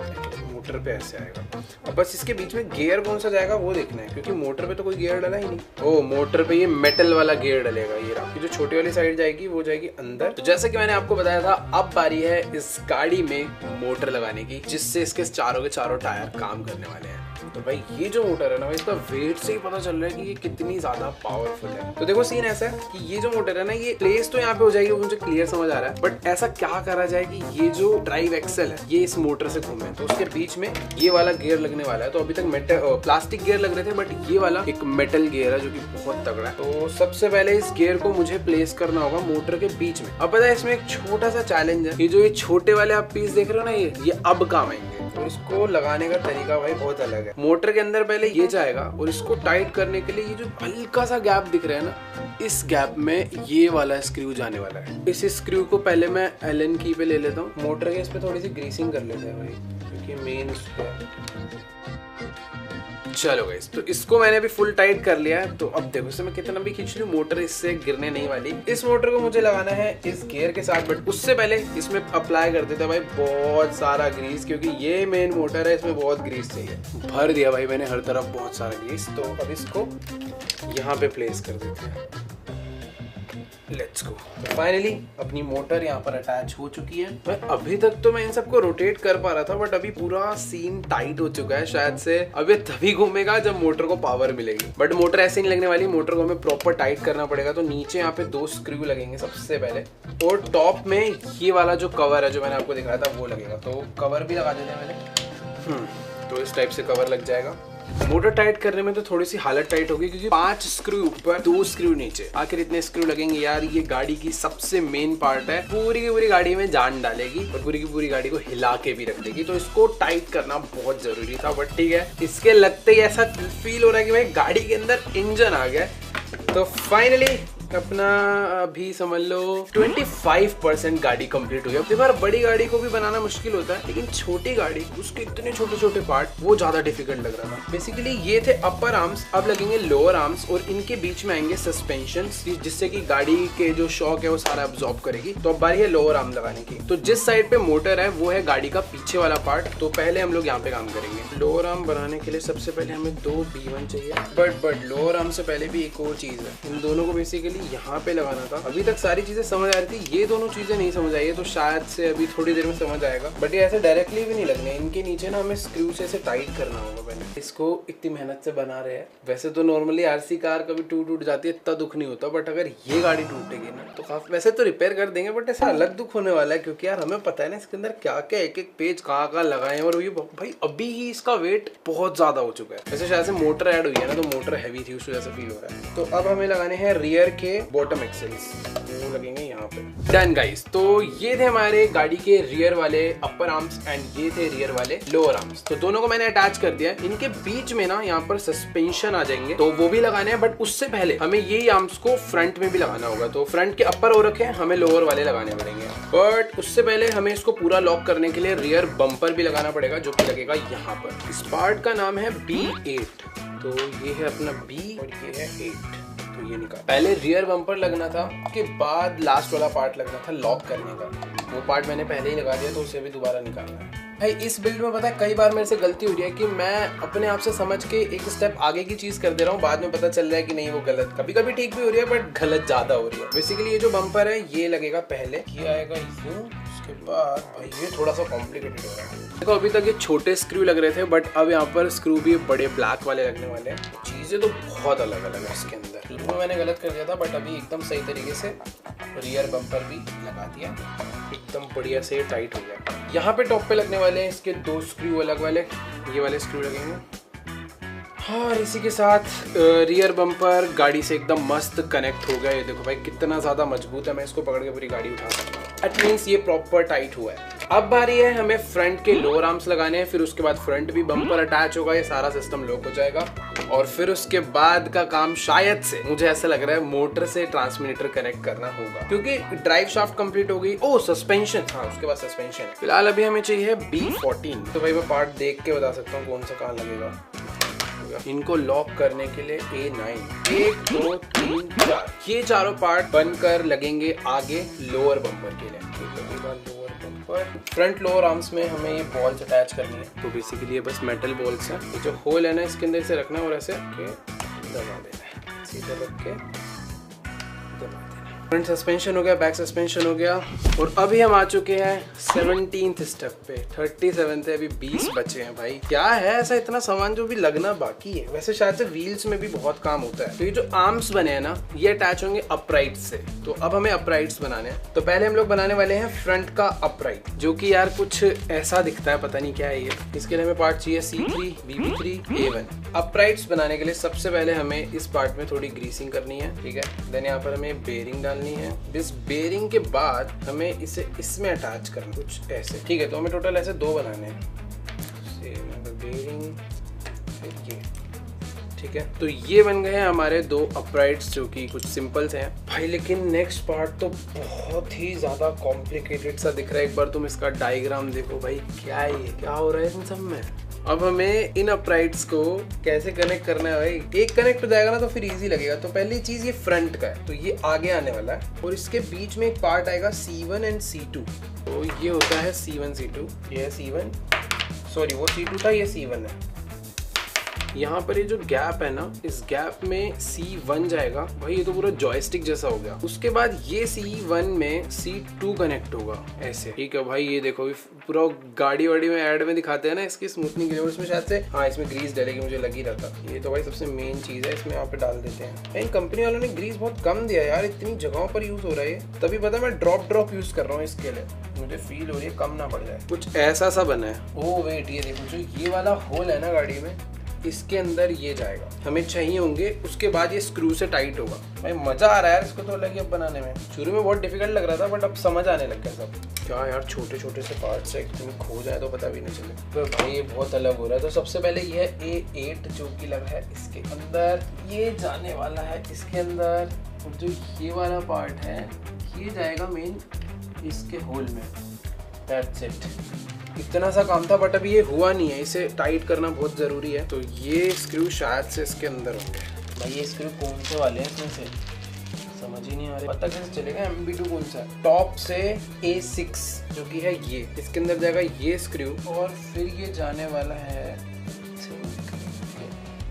मोटर पे ऐसे आएगा। अब बस इसके बीच में गियर कौन सा जाएगा वो देखना है, क्योंकि मोटर पे तो कोई गियर डला ही नहीं। ओ, मोटर पे ये मेटल वाला गियर डलेगा। ये रहा, जो छोटी वाली साइड जाएगी वो जाएगी अंदर। तो जैसे कि मैंने आपको बताया था, अब बारी है इस गाड़ी में मोटर लगाने की, जिससे इसके चारों के चारों टायर काम करने वाले हैं। तो भाई ये जो मोटर है ना, इसका वेट से ही पता चल रहा है कि ये कितनी ज्यादा पावरफुल है। तो देखो सीन ऐसा है कि ये जो मोटर है ना, ये प्लेस तो यहाँ पे हो जाएगी, वो मुझे क्लियर समझ आ रहा है। बट ऐसा क्या करा जाए कि ये जो ड्राइव एक्सेल है ये इस मोटर से घूमे, तो उसके बीच में ये वाला गियर लगने वाला है। तो अभी तक प्लास्टिक गियर लग रहे थे, बट ये वाला एक मेटल गियर है जो कि बहुत तगड़ा है। तो सबसे पहले इस गियर को मुझे प्लेस करना होगा मोटर के बीच में। अब पता है इसमें एक छोटा सा चैलेंज है, ये जो ये छोटे वाले आप पीस देख रहे हो ना, ये अब काम आएंगे। तो इसको लगाने का तरीका भाई बहुत अलग है। मोटर के अंदर पहले ये जाएगा, और इसको टाइट करने के लिए ये जो हल्का सा गैप दिख रहा है ना, इस गैप में ये वाला स्क्रू जाने वाला है। इस स्क्रू को पहले मैं एलन की पे ले लेता हूँ। मोटर के इस पे थोड़ी सी ग्रीसिंग कर लेते हैं भाई, क्योंकि मेन इस पे चलो गाइस, तो इसको मैंने भी फुल टाइट कर लिया है। तो अब देखो, इससे मैं कितना भी खींच लूं, मोटर इससे गिरने नहीं वाली। इस मोटर को मुझे लगाना है इस गियर के साथ, बट उससे पहले इसमें अप्लाई कर देते हैं भाई बहुत सारा ग्रीस, क्योंकि ये मेन मोटर है, इसमें बहुत ग्रीस चाहिए। भर दिया भाई मैंने हर तरफ बहुत सारा ग्रीस। तो अब इसको यहाँ पे प्लेस कर देते हैं। Let's go. तो फाइनली अपनी मोटर यहाँ पर अटैच हो चुकी है। मैं अभी तक तो मैं इन सबको रोटेट कर पा रहा था, बट अभी पूरा सीन टाइट हो चुका है। शायद से अब ये तभी घूमेगा जब मोटर को पावर मिलेगी, बट मोटर ऐसे नहीं लगने वाली। मोटर को हमें प्रॉपर टाइट करना पड़ेगा। तो नीचे यहाँ पे 2 स्क्रू लगेंगे सबसे पहले, और टॉप में ये वाला जो कवर है जो मैंने आपको दिखाया था वो लगेगा। तो कवर भी लगा देते हैं मैंने। तो इस टाइप से कवर लग जाएगा। मोटर टाइट करने में तो थोड़ी सी हालत टाइट होगी, क्योंकि 5 स्क्रू ऊपर 2 स्क्रू नीचे, आखिर इतने स्क्रू लगेंगे यार। ये गाड़ी की सबसे मेन पार्ट है, पूरी की पूरी गाड़ी में जान डालेगी और पूरी की पूरी गाड़ी को हिला के भी रख देगी। तो इसको टाइट करना बहुत जरूरी था, बट ठीक है। इसके लगते ही ऐसा फील हो रहा है कि भाई गाड़ी के अंदर इंजन आ गया। तो फाइनली अपना अभी समझ लो 25% गाड़ी कंप्लीट हुई। अब देखो, बड़ी गाड़ी को भी बनाना मुश्किल होता है, लेकिन छोटी गाड़ी, उसके इतने छोटे छोटे पार्ट, वो ज्यादा डिफिकल्ट लग रहा था। बेसिकली ये थे अपर आर्म्स, अब लगेंगे लोअर आर्म्स, और इनके बीच में आएंगे सस्पेंशन, जिससे कि गाड़ी के जो शॉक है वो सारा अब्सॉर्ब करेगी। तो अब बारी है लोअर आर्म लगाने की। तो जिस साइड पे मोटर है वो है गाड़ी का पीछे वाला पार्ट। तो पहले हम लोग यहाँ पे काम करेंगे। लोअर आर्म बनाने के लिए सबसे पहले हमें 2 B1 चाहिए, बट लोअर आर्म से पहले भी एक और चीज है। इन दोनों को बेसिकली यहाँ पे लगाना था। अभी तक सारी चीजें समझ आ रही थी, ये दोनों चीजें नहीं समझ आई है, तो शायद से अभी थोड़ी देर में समझ आएगा। बट ये ऐसे डायरेक्टली भी नहीं लगने, इनके नीचे ना हमें स्क्रू से ऐसे टाइट करना होगा पहले। इसको इतनी मेहनत से बना रहे हैं। वैसे तो नॉर्मली RC कार कभी टूट जाती है, इतना दुख नहीं होता, बट अगर ये गाड़ी टूटेगी ना तो काफी, वैसे तो रिपेयर कर देंगे, बट ऐसा अलग दुख होने वाला है, क्योंकि यार हमें पता है ना इसके अंदर क्या क्या एक एक पेज कहाँ लगाए हैं। और ये भाई अभी ही इसका वेट बहुत ज्यादा हो चुका है। वैसे शायद से मोटर ऐड हुई है ना, तो मोटर हैवी थी, उस वजह से फील हो रहा है। तो अब हमें लगाने हैं रियर के के बॉटम एक्सेल्स वो लगेंगे यहाँ पे। डन गाइस, तो ये थे हमारे गाड़ी के रियर वाले अपर आर्म्स एंड ये थे रियर वाले लोअर आर्म्स। तो दोनों को मैंने अटैच कर दिया है। इनके बीच में ना यहाँ पर सस्पेंशन आ जाएंगे तो वो भी लगाने हैं, बट उससे पहले हमें यही आर्म्स को फ्रंट में भी लगाना होगा। तो फ्रंट के अपर हो रखे हैं, हमें लोअर वाले लगाने पड़ेंगे। बट उससे पहले हमें इसको पूरा लॉक करने के लिए रियर बम्पर भी लगाना पड़ेगा, जो कि लगेगा यहाँ पर। इस पार्ट का नाम है B8। तो ये है अपना B और ये है 8। तो ये निकाल, पहले रियर बम्पर लगना था, उसके बाद लास्ट वाला पार्ट लगना था लॉक करने का। वो पार्ट मैंने पहले ही लगा दिया, तो उसे भी दोबारा निकालना है। भाई इस बिल्ड में पता है कई बार मेरे से गलती हो रही है कि मैं अपने आप से समझ के एक स्टेप आगे की चीज कर दे रहा हूँ, बाद में पता चल रहा है कि नहीं वो गलत। कभी कभी ठीक भी हो रही है बट गलत ज्यादा हो रही है। बेसिकली ये जो बम्पर है ये लगेगा पहले, ये आएगा यूं, उसके बाद भाई ये थोड़ा सा कॉम्प्लिकेटेड हो रहा है। देखो अभी तक ये छोटे स्क्रू लग रहे थे, बट अब यहाँ पर स्क्रू भी बड़े ब्लैक वाले लगने वाले हैं। चीजें तो बहुत अलग अलग है इसके अंदर। शुरू में मैंने गलत कर दिया था, बट अभी एकदम सही तरीके से रियर बम्पर भी लगा दिया, एकदम बढ़िया से टाइट हो गया। यहाँ पे टॉप पे लगने वाले हैं इसके 2 स्क्रू अलग वाले, ये वाले स्क्रू लगेंगे। हाँ, इसी के साथ रियर बम्पर गाड़ी से एकदम मस्त कनेक्ट हो गया। ये देखो भाई कितना ज़्यादा मजबूत है, मैं इसको पकड़ के पूरी गाड़ी उठा सकता हूँ। एट मीन्स ये प्रॉपर टाइट हुआ है। अब बारी है हमें फ्रंट के लोअर आर्म्स लगाने हैं, फिर उसके बाद फ्रंट भी बम्पर अटैच होगा, ये सारा सिस्टम लॉक हो जाएगा। और फिर उसके बाद का काम शायद से मुझे ऐसा लग रहा है मोटर से ट्रांसमिटर कनेक्ट करना होगा, क्योंकि ड्राइव शाफ्ट कंप्लीट हो गई। ओ सस्पेंशन, हाँ उसके बाद सस्पेंशन है। फिलहाल अभी हमें चाहिए B14। तो भाई मैं पार्ट देख के बता सकता हूँ कौन सा कहाँ लगेगा। इनको लॉक करने के लिए A9, 1 2 3 4 ये चारों पार्ट बनकर लगेंगे आगे लोअर बम्पर के लिए। Lower bumper front lower arms में हमें ये बॉल्स अटैच करनी है। तो बेसिकली ये बस मेटल बॉल्स हैं। ये जो होल है ना इसके अंदर से रखना है और ऐसे दबा देना है, सीधा रख के दबा देना। फ्रंट सस्पेंशन हो गया, बैक सस्पेंशन हो गया, और अभी हम आ चुके हैं 17th स्टेप पे। 37 थे, अभी 20 बचे हैं। भाई क्या है ऐसा इतना सामान जो भी लगना बाकी है। वैसे शायद से व्हील्स में भी बहुत काम होता है। तो ये जो आर्म्स बने हैं ना, ये अटैच होंगे अपराइट से। तो अब हमें अपराइट्स बनाने हैं। तो पहले हम लोग बनाने वाले हैं फ्रंट का अपराइट, जो कि यार कुछ ऐसा दिखता है, पता नहीं क्या है ये। इसके लिए हमें पार्ट चाहिए C3, BB3, A1। अपराइट्स बनाने के लिए सबसे पहले हमें इस पार्ट में थोड़ी ग्रीसिंग करनी है, ठीक है। देन यहाँ पर हमें बेरिंग डालनी है। इस बेरिंग के बाद हमें इसे इसमें अटैच करना कुछ ऐसे, ठीक है। तो हमें टोटल ऐसे 2 बनाने हैं, बेरिंग फिर ये, ठीक है। तो ये बन गए हैं हमारे 2 अपराइट्स, जो कि कुछ सिंपल से हैं भाई। लेकिन नेक्स्ट पार्ट तो बहुत ही ज्यादा कॉम्प्लिकेटेड सा दिख रहा है। एक बार तुम इसका डायग्राम देखो भाई, क्या है ये, क्या हो रहा है इन सब में। अब हमें इन अपराइट्स को कैसे कनेक्ट करना है भाई। एक कनेक्ट हो जाएगा ना तो फिर इजी लगेगा। तो पहली चीज ये फ्रंट का है, तो ये आगे आने वाला है, और इसके बीच में एक पार्ट आएगा C1 एंड C2। तो ये होता है C1 C2, ये है C1, सॉरी वो C2 था, ये C1 है। यहाँ पर ये जो गैप है ना, इस गैप में C1 जाएगा भाई, ये तो पूरा जॉयस्टिक जैसा हो गया। उसके बाद ये C1 में C2 कनेक्ट होगा ऐसे, ठीक है भाई। ये देखो पूरा गाड़ी वाड़ी में ऐड में दिखाते हैं ना इसकी स्मूथनिंग के लिए, और इसमें शायद से हाँ इसमें ग्रीस डालेगी, मुझे लग ही रहा था। ये तो भाई सबसे मेन चीज है, इसमें यहाँ पे डाल देते हैं। इन कंपनी वालों ने ग्रीस बहुत कम दिया यार, इतनी जगहों पर यूज हो रहा है। तभी पता मैं ड्रॉप यूज कर रहा हूँ इसके लिए, मुझे फील हो रही है कम ना पड़ जाए। कुछ ऐसा सा बना है। ओ वेट, ये देखो जो ये वाला होल है ना गाड़ी में, इसके अंदर ये जाएगा, हमें चाहिए होंगे। उसके बाद ये स्क्रू से टाइट होगा। भाई मजा आ रहा है यार इसको तो लगे अब बनाने में। शुरू में बहुत डिफिकल्ट लग रहा था, बट अब समझ आने लग गया सब। क्या यार छोटे छोटे से पार्ट्स है, कहीं खो जाए तो पता भी नहीं चले। तो भाई ये बहुत अलग हो रहा है। तो सबसे पहले ये है A8 जो कि लगा है इसके अंदर, ये जाने वाला है इसके अंदर, और जो ये वाला पार्ट है ये जाएगा मेन इसके होल में। दैट्स इट, इतना सा काम था, बट अभी ये हुआ नहीं है। इसे टाइट करना बहुत ज़रूरी है। तो ये स्क्रू शायद से इसके अंदर होंगे। भाई ये स्क्रू कौन से वाले हैं इसमें से समझ ही नहीं आ रहा, पता कैसे चलेगा MB2 कौन सा है। टॉप से A6 जो कि है ये, इसके अंदर जाएगा ये स्क्रू, और फिर ये जाने वाला है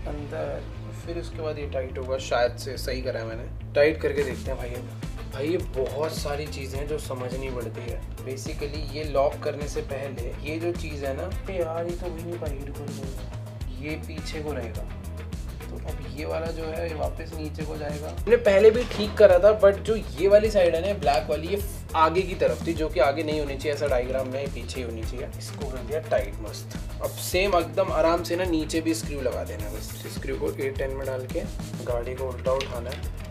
अंदर, फिर उसके बाद ये टाइट होगा शायद से। सही करा है मैंने, टाइट करके देखते हैं भाई। भाई ये बहुत सारी चीज़ें हैं जो समझनी पड़ती है। बेसिकली ये लॉक करने से पहले ये जो चीज़ है ना, यार ये तो नहीं पाई, ये पीछे को रहेगा। तो अब ये वाला जो है ये वापस नीचे को जाएगा। मैंने पहले भी ठीक करा था, बट जो ये वाली साइड है ना ब्लैक वाली, ये आगे की तरफ थी, जो कि आगे नहीं होनी चाहिए। ऐसा डायग्राम में पीछे ही होनी चाहिए। इसको कर दिया टाइट मस्त। अब सेम एकदम आराम से ना नीचे भी स्क्रू लगा देना। बस स्क्रू को A10 में डाल के गाड़ी को उल्टा उठाना है,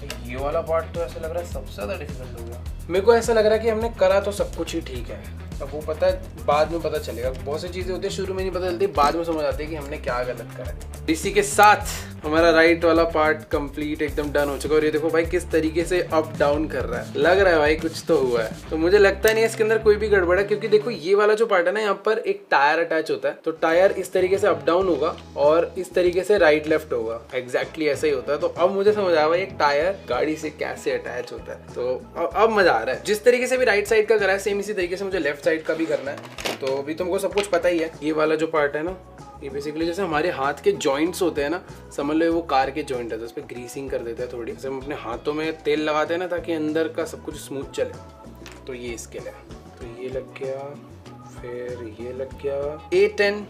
ये वाला पार्ट तो ऐसा लग रहा है सबसे ज्यादा डिफिकल्ट हो गया। मेरे को ऐसा लग रहा है कि हमने करा तो सब कुछ ही ठीक है, अब वो पता है बाद में पता चलेगा। बहुत सी चीजें होती है शुरू में नहीं पता चलती, बाद में समझ आती है कि हमने क्या गलत करा है। इसी के साथ हमारा राइट वाला पार्ट कंप्लीट एकदम डन हो चुका है। और ये देखो भाई किस तरीके से अप डाउन कर रहा है, लग रहा है भाई कुछ तो हुआ है। तो मुझे लगता नहीं है इसके अंदर कोई भी गड़बड़ है, क्योंकि देखो ये वाला जो पार्ट है ना, यहाँ पर एक टायर अटैच होता है, तो टायर इस तरीके से अप डाउन होगा और इस तरीके से राइट लेफ्ट होगा, एग्जैक्टली ऐसा ही होता है। तो अब मुझे समझ आया भाई एक टायर गाड़ी से कैसे अटैच होता है। तो अब मजा आ रहा है। जिस तरीके से भी राइट साइड का करा है सेम इसी तरीके से मुझे लेफ्ट साइड का भी करना है। तो अभी तुमको सब कुछ पता ही है। ये वाला जो पार्ट है ना, ये बेसिकली जैसे हमारे हाथ के जॉइंट्स होते हैं ना, समझ लो वो कार के जॉइंट है, तो उस पर ग्रीसिंग कर देते हैं थोड़ी। जैसे हम अपने हाथों में तेल लगाते हैं ना ताकि अंदर का सब कुछ स्मूथ चले, तो ये इसके लिए। तो ये लग गया, फिर ये लग गया। A10,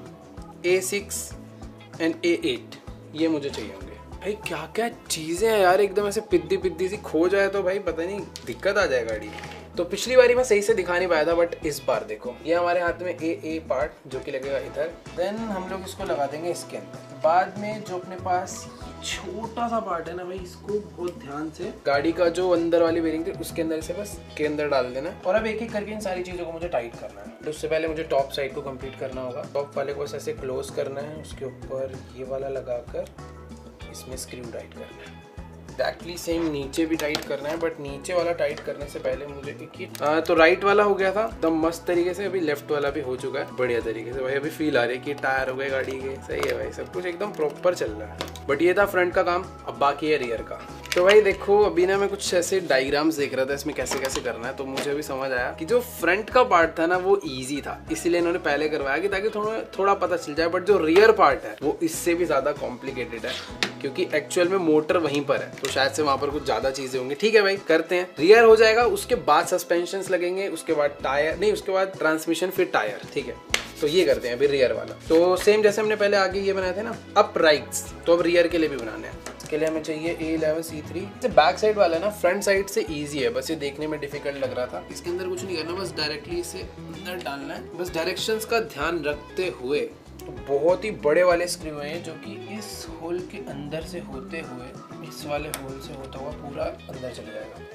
A6 एंड A8 ये मुझे चाहिए होंगे। भाई क्या क्या चीज़ें हैं यार, एकदम ऐसे पिद्दी पिद्दी सी खो जाए तो भाई पता नहीं दिक्कत आ जाए गाड़ी। तो पिछली बारी मैं सही से दिखा नहीं पाया था, बट इस बार देखो ये हमारे हाथ में ए पार्ट जो कि लगेगा इधर, देन हम लोग इसको लगा देंगे इसके अंदर। बाद में जो अपने पास छोटा सा पार्ट है ना भाई, इसको बहुत ध्यान से गाड़ी का जो अंदर वाली बेरिंग थी उसके अंदर से बस के अंदर डाल देना। और अब एक एक करके इन सारी चीज़ों को मुझे टाइट करना है। तो उससे पहले मुझे टॉप साइड को कंप्लीट करना होगा। टॉप वाले को बस ऐसे क्लोज करना है, उसके ऊपर ये वाला लगाकर इसमें स्क्रू टाइट करना है। एक्चुअली सेम नीचे भी टाइट करना है, बट नीचे वाला टाइट करने से पहले मुझे एक तो राइट वाला हो गया था एकदम मस्त तरीके से, अभी लेफ्ट वाला भी हो चुका है बढ़िया तरीके से। भाई अभी फील आ रही है कि टायर हो गए गाड़ी के, सही है भाई, सब कुछ एकदम प्रॉपर चल रहा है। बट ये था फ्रंट का काम, अब बाकी है रियर का। तो भाई देखो अभी ना मैं कुछ ऐसे डायग्राम्स देख रहा था इसमें कैसे कैसे करना है, तो मुझे अभी समझ आया कि जो फ्रंट का पार्ट था ना वो इजी था, इसीलिए इन्होंने पहले करवाया कि ताकि थोड़ा पता चल जाए। बट जो रियर पार्ट है वो इससे भी ज्यादा कॉम्प्लिकेटेड है, क्योंकि एक्चुअल में मोटर वहीं पर है, तो शायद से वहां पर कुछ ज्यादा चीजें होंगी। ठीक है भाई करते हैं। रियर हो जाएगा, उसके बाद सस्पेंशंस लगेंगे, उसके बाद टायर नहीं, उसके बाद ट्रांसमिशन, फिर टायर। ठीक है तो ये करते हैं अभी रियर वाला। तो सेम जैसे हमने पहले आगे ये बनाए थे ना अप राइट्स, तो अब रियर के लिए भी बनाने हैं। इसके लिए हमें चाहिए A11 C3। बैक साइड वाला ना फ्रंट साइड से इजी है, बस ये देखने में डिफिकल्ट लग रहा था। इसके अंदर कुछ नहीं करना, बस डायरेक्टली इसे अंदर डालना है, बस डायरेक्शंस का ध्यान रखते हुए। तो बहुत ही बड़े वाले स्क्रू हैं जो कि इस होल के अंदर से होते हुए इस वाले होल से होता हुआ पूरा अंदर चले जाएगा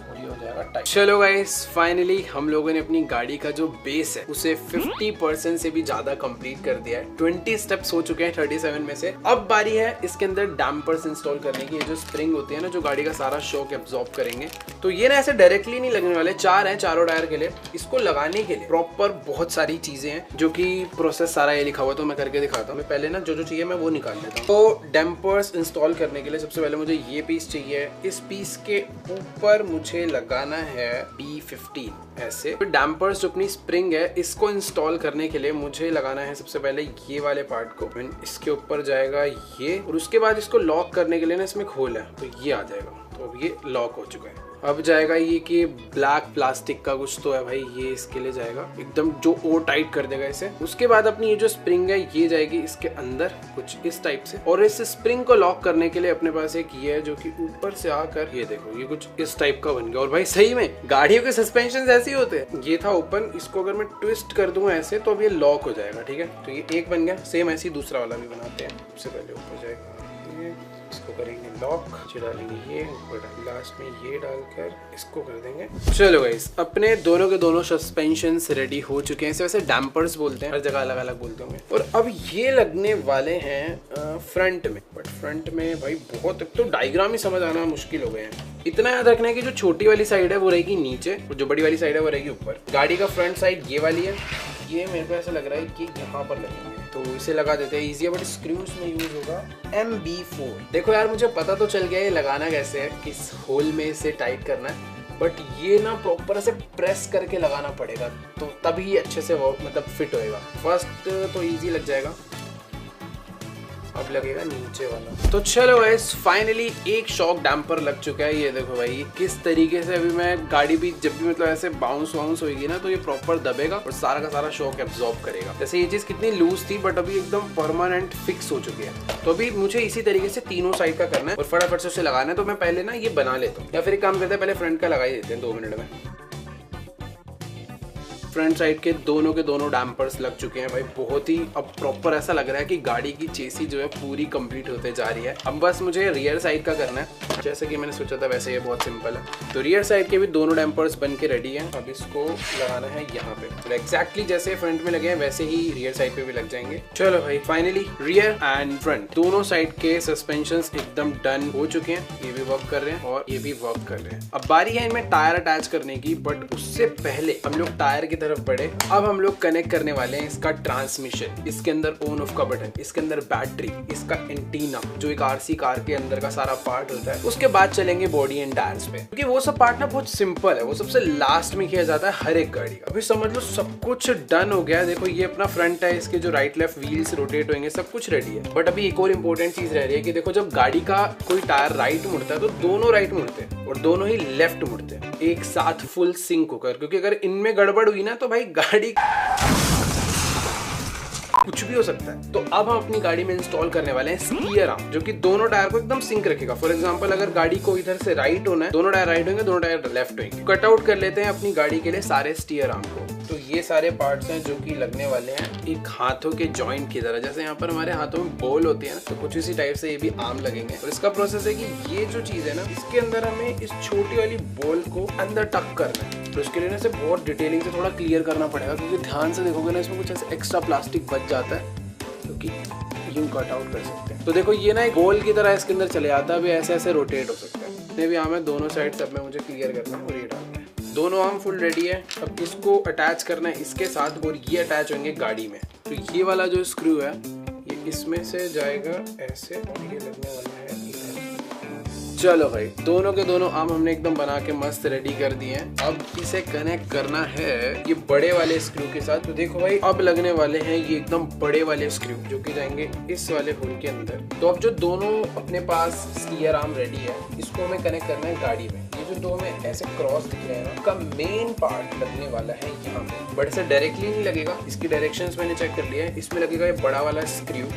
और ये हो जाएगा टाइट। चलो गाइस फाइनली हम लोगों ने अपनी गाड़ी का जो बेस है उसे 50% से भी ज्यादा कंप्लीट कर दिया है। 20 स्टेप्स हो चुके हैं 37 में से। अब बारी है इसके अंदर डैम्पर्स इंस्टॉल करने की। ये जो स्प्रिंग होती है ना जो गाड़ी का सारा शॉक एब्जॉर्ब करेंगे, तो ये ना ऐसे डायरेक्टली नहीं लगने वाले, 4 हैं चारों टायर के लिए। इसको लगाने के लिए प्रॉपर बहुत सारी चीजें हैं जो कि प्रोसेस सारा ये लिखा हुआ, तो मैं करके दिखाता हूँ। मैं पहले ना जो चाहिए मैं वो निकाल लेता हूँ। तो डैम्पर्स इंस्टॉल करने के लिए सबसे पहले मुझे ये पीस चाहिए। इस पीस के ऊपर मुझे लगाना है B15 ऐसे। तो डैम्पर्स जो अपनी स्प्रिंग है इसको इंस्टॉल करने के लिए मुझे लगाना है सबसे पहले ये वाले पार्ट को। इसके ऊपर जाएगा ये, और उसके बाद इसको लॉक करने के लिए ना इसमें खोल है, तो ये आ जाएगा। तो अब ये लॉक हो चुका है। अब जाएगा ये कि ब्लैक प्लास्टिक का कुछ तो है भाई, ये इसके लिए जाएगा एकदम जो और टाइट कर देगा इसे। उसके बाद अपनी ये जो स्प्रिंग है ये जाएगी इसके अंदर कुछ इस टाइप से, और इस स्प्रिंग को लॉक करने के लिए अपने पास एक ये है जो कि ऊपर से आकर ये देखो ये कुछ इस टाइप का बन गया। और भाई सही में गाड़ियों के सस्पेंशन ऐसे ही होते हैं। ये था ओपन, इसको अगर मैं ट्विस्ट कर दूंगा ऐसे तो अब ये लॉक हो जाएगा। ठीक है तो ये एक बन गया। सेम ऐसे ही दूसरा वाला भी बनाते हैं। सबसे पहले ऊपर जाएगा ये, इसको करेंगे लॉक, डालेंगे ये ऊपर, लास्ट में ये डालकर इसको कर देंगे। चलो गाइस अपने दोनों के दोनों सस्पेंशंस रेडी हो चुके हैं। इसे वैसे डैम्पर्स बोलते हैं, हर जगह अलग अलग बोलते होंगे। और अब ये लगने वाले हैं फ्रंट में। बट फ्रंट में भाई बहुत, तो डायग्राम ही समझ आना मुश्किल हो गए हैं। इतना याद रखना है कि जो छोटी वाली साइड है वो रहेगी नीचे, और जो बड़ी वाली साइड है वो रहेगी ऊपर। गाड़ी का फ्रंट साइड ये वाली है, ये मेरे को ऐसा लग रहा है कि यहाँ पर लगेंगे, तो इसे लगा देते हैं। इजी है, बट स्क्रूज में यूज होगा MB4। देखो यार मुझे पता तो चल गया ये लगाना कैसे है, किस होल में इसे टाइट करना है, बट ये ना प्रॉपर ऐसे प्रेस करके लगाना पड़ेगा, तो तभी अच्छे से वो मतलब फिट होएगा। फर्स्ट तो इजी लग जाएगा, अब लगेगा नीचे वाला। तो चलो गाइस फाइनली एक शॉक डैम्पर लग चुका है। ये देखो भाई किस तरीके से अभी मैं गाड़ी भी जब भी मतलब ऐसे बाउंस वाउंस होगी ना तो ये प्रॉपर दबेगा और सारा का सारा शॉक एब्जॉर्ब करेगा। जैसे ये चीज कितनी लूज थी बट अभी एकदम परमानेंट फिक्स हो चुकी है। तो अभी मुझे इसी तरीके से तीनों साइड का करना है और फटाफट से उसे लगाना है। तो मैं पहले ना ये बना लेता हूँ, या फिर एक काम करते हैं पहले फ्रंट का लगा ही देते हैं 2 मिनट में। फ्रंट साइड के दोनों डैम्पर्स लग चुके हैं भाई। बहुत ही अब प्रॉपर ऐसा लग रहा है कि गाड़ी की चेसी जो है पूरी कंप्लीट होते जा रही है। अब बस मुझे रियर साइड का करना है, जैसे कि मैंने सोचा था वैसे ये बहुत सिंपल है। तो रियर साइड के भी दोनों डैम्पर्स बन के रेडी हैं। अब इसको लगाना है यहाँ पे, तो एग्जैक्टली जैसे फ्रंट में लगे हैं वैसे ही रियर साइड पे भी लग जाएंगे। चलो भाई फाइनली रियर एंड फ्रंट दोनों साइड के सस्पेंशंस एकदम डन हो चुके हैं। ये भी वर्क कर रहे हैं और ये भी वर्क कर रहे हैं। अब बारी है इनमें टायर अटैच करने की, बट उससे पहले हम लोग टायर की तरफ बढ़े। अब हम लोग कनेक्ट करने वाले हैं इसका ट्रांसमिशन, इसके अंदर ऑन ऑफ का बटन, इसके अंदर बैटरी, इसका एंटीना जो एक आरसी कार के अंदर का सारा पार्ट होता है। उसके बाद चलेंगे बॉडी एंड टायर्स पे, क्योंकि वो सब पार्ट ना बहुत सिंपल है, वो सबसे लास्ट में किया जाता है हर एक गाड़ी का। अभी समझ लो सब कुछ डन हो गया है। देखो ये अपना फ्रंट है, इसके जो राइट लेफ्ट व्हील्स रोटेट होंगे, सब कुछ रेडी है। बट अभी एक और इंपॉर्टेंट चीज रह रही है कि देखो जब गाड़ी का कोई टायर राइट मुड़ता है तो दोनों राइट मुड़ते हैं और दोनों ही लेफ्ट मुड़ते हैं एक साथ फुल सिंक होकर, क्योंकि अगर इनमें गड़बड़ हुई ना तो भाई गाड़ी कुछ भी हो सकता है। तो अब हम अपनी गाड़ी में इंस्टॉल करने वाले हैं स्टीयर आर्म, जो कि दोनों टायर को एकदम सिंक रखेगा। फॉर एग्जांपल अगर गाड़ी को इधर से राइट होना है, दोनों टायर राइट होंगे, दोनों टायर लेफ्ट होंगे। कट आउट कर लेते हैं अपनी गाड़ी के लिए सारे स्टीयर आर्म को। तो ये सारे पार्ट्स हैं जो कि लगने वाले हैं एक हाथों के जॉइंट की तरह। जैसे यहाँ पर हमारे हाथों में बॉल होती है ना, तो कुछ इसी टाइप से ये भी आर्म लगेंगे। और इसका प्रोसेस है कि ये जो चीज है ना, इसके अंदर हमें इस छोटी वाली बॉल को अंदर टक करना है। तो इसके लिए ना इसे बहुत डिटेलिंग से थोड़ा क्लियर करना पड़ेगा, क्योंकि ध्यान से देखोगे ना इसमें कुछ ऐसे एक्स्ट्रा प्लास्टिक बच जाता है क्योंकि यूं कट आउट कर सकते हैं। तो देखो ये ना एक बॉल की तरह इसके अंदर चले जाता है, अभी ऐसे ऐसे रोटेट हो सकता है। जितने भी आर्म है दोनों साइड सब में मुझे क्लियर करना है और ये डालना है। दोनों आर्म फुल रेडी है। अब इसको अटैच करना है इसके साथ और ये अटैच होंगे गाड़ी में। तो ये वाला जो स्क्रू है ये इसमें से जाएगा ऐसे और ये लगने वाला है इधर। चलो भाई दोनों के दोनों आर्म हमने एकदम बना के मस्त रेडी कर दिए हैं। अब इसे कनेक्ट करना है ये बड़े वाले स्क्रू के साथ। तो देखो भाई अब लगने वाले हैं ये एकदम बड़े वाले स्क्रू जो कि जाएंगे इस वाले होल के अंदर। तो अब जो दोनों अपने पास स्टीयर आर्म रेडी है, इसको हमें कनेक्ट करना है गाड़ी में। ये जो दो हमें ऐसे क्रॉस दिख रहे हैं ना, उसका मेन पार्ट लगने वाला है यहाँ पे। बट इसे डायरेक्टली नहीं लगेगा, इसकी डायरेक्शंस मैंने चेक कर लिया है। इसमें लगेगा ये बड़ा वाला स्क्रू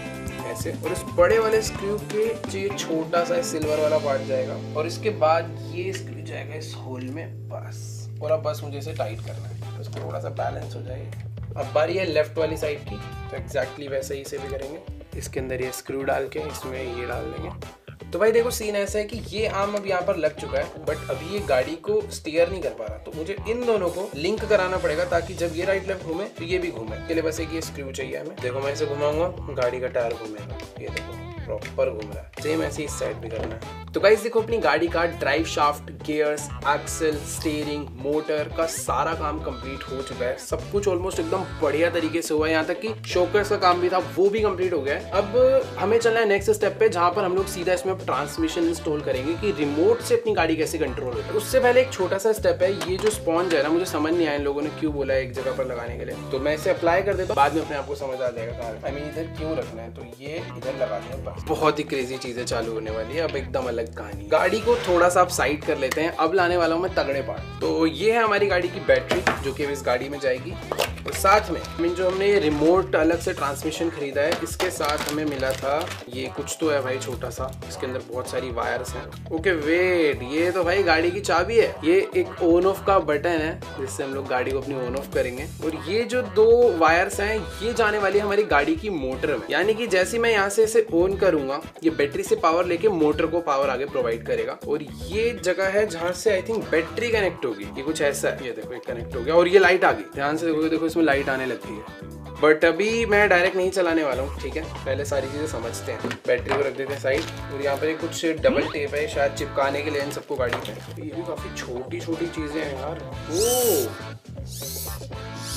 ऐसे, और इस बड़े वाले स्क्रू के जो छोटा सा सिल्वर वाला पार्ट जाएगा और इसके बाद ये स्क्रू जाएगा इस होल में बस। और अब बस मुझे इसे टाइट करना है तो इसको थोड़ा सा बैलेंस हो जाएगा। अब बारी है लेफ्ट वाली साइड की, तो एग्जैक्टली वैसे ही इसे भी करेंगे। इसके अंदर ये स्क्रू डाल के इसमें ये डाल देंगे। तो भाई देखो सीन ऐसा है कि ये आर्म अब यहाँ पर लग चुका है, बट अभी ये गाड़ी को स्टीयर नहीं कर पा रहा। तो मुझे इन दोनों को लिंक कराना पड़ेगा ताकि जब ये राइट लेफ्ट घूमे तो ये भी घूमे। इसके लिए बस एक ये स्क्रू चाहिए हमें। देखो मैं इसे घुमाऊंगा, गाड़ी का टायर घूमेगा, ये देखो प्रॉपर घूम रहा है। सेम ऐसे इस साइड भी करना है। तो गाइस देखो अपनी गाड़ी का drive shaft, gears, axle, steering, motor का सारा काम कंप्लीट हो चुका है। सब कुछ ऑलमोस्ट एकदम बढ़िया तरीके से हुआ है। यहाँ तक कि शॉकर्स का काम भी था वो भी कंप्लीट हो गया है। अब हमें चलना है नेक्स्ट स्टेप पे, जहाँ पर हम लोग सीधा इसमें ट्रांसमिशन इंस्टॉल करेंगे कि रिमोट से अपनी गाड़ी कैसे कंट्रोल होता है। उससे पहले एक छोटा सा स्टेप है, ये जो स्पॉन्ज है ना, मुझे समझ नहीं आया इन लोगों ने क्यों बोला है एक जगह पर लगाने के लिए। तो मैं इसे अप्लाई कर देता हूँ, बाद में अपने आपको समझ आ जाएगा हमें इधर क्यों रखना है। तो ये इधर लगा दें बस। बहुत ही क्रेजी चीजें चालू होने वाली है अब, एकदम अलग कहानी। गाड़ी को थोड़ा सा आप साइड कर लेते हैं। अब लाने वाला हूं मैं तगड़े पार्ट। तो ये है हमारी गाड़ी की बैटरी जो कि इस गाड़ी में जाएगी। और साथ में जो हमने ये रिमोट अलग से ट्रांसमिशन खरीदा है, इसके साथ हमें मिला था ये कुछ तो है भाई छोटा सा, इसके अंदर बहुत सारी वायर्स हैं। ओके वेट, ये तो भाई गाड़ी की चाबी है। ये एक ऑन ऑफ का बटन है जिससे हम लोग गाड़ी को अपनी ऑन ऑफ करेंगे। और ये जो दो वायर्स हैं ये जाने वाली है हमारी गाड़ी की मोटर में, यानी कि जैसे मैं यहाँ से इसे ऑन करूंगा ये बैटरी से पावर लेके मोटर को पावर आगे प्रोवाइड करेगा। और ये जगह है जहाँ से आई थिंक बैटरी कनेक्ट होगी। ये कुछ ऐसा है, ये देखो ये कनेक्ट हो गया और ये लाइट आ गई। ध्यान से देखोगे, देखो इसमें लाइट आने लग गई है। बट अभी मैं डायरेक्ट नहीं चलाने वाला हूँ, ठीक है। पहले सारी चीजें समझते हैं। बैटरी को रख देते हैं साइड, और यहाँ पे कुछ डबल टेप है शायद चिपकाने के लिए इन सबको गाड़ी पे। ये भी काफी छोटी छोटी चीजें हैं यार। ओ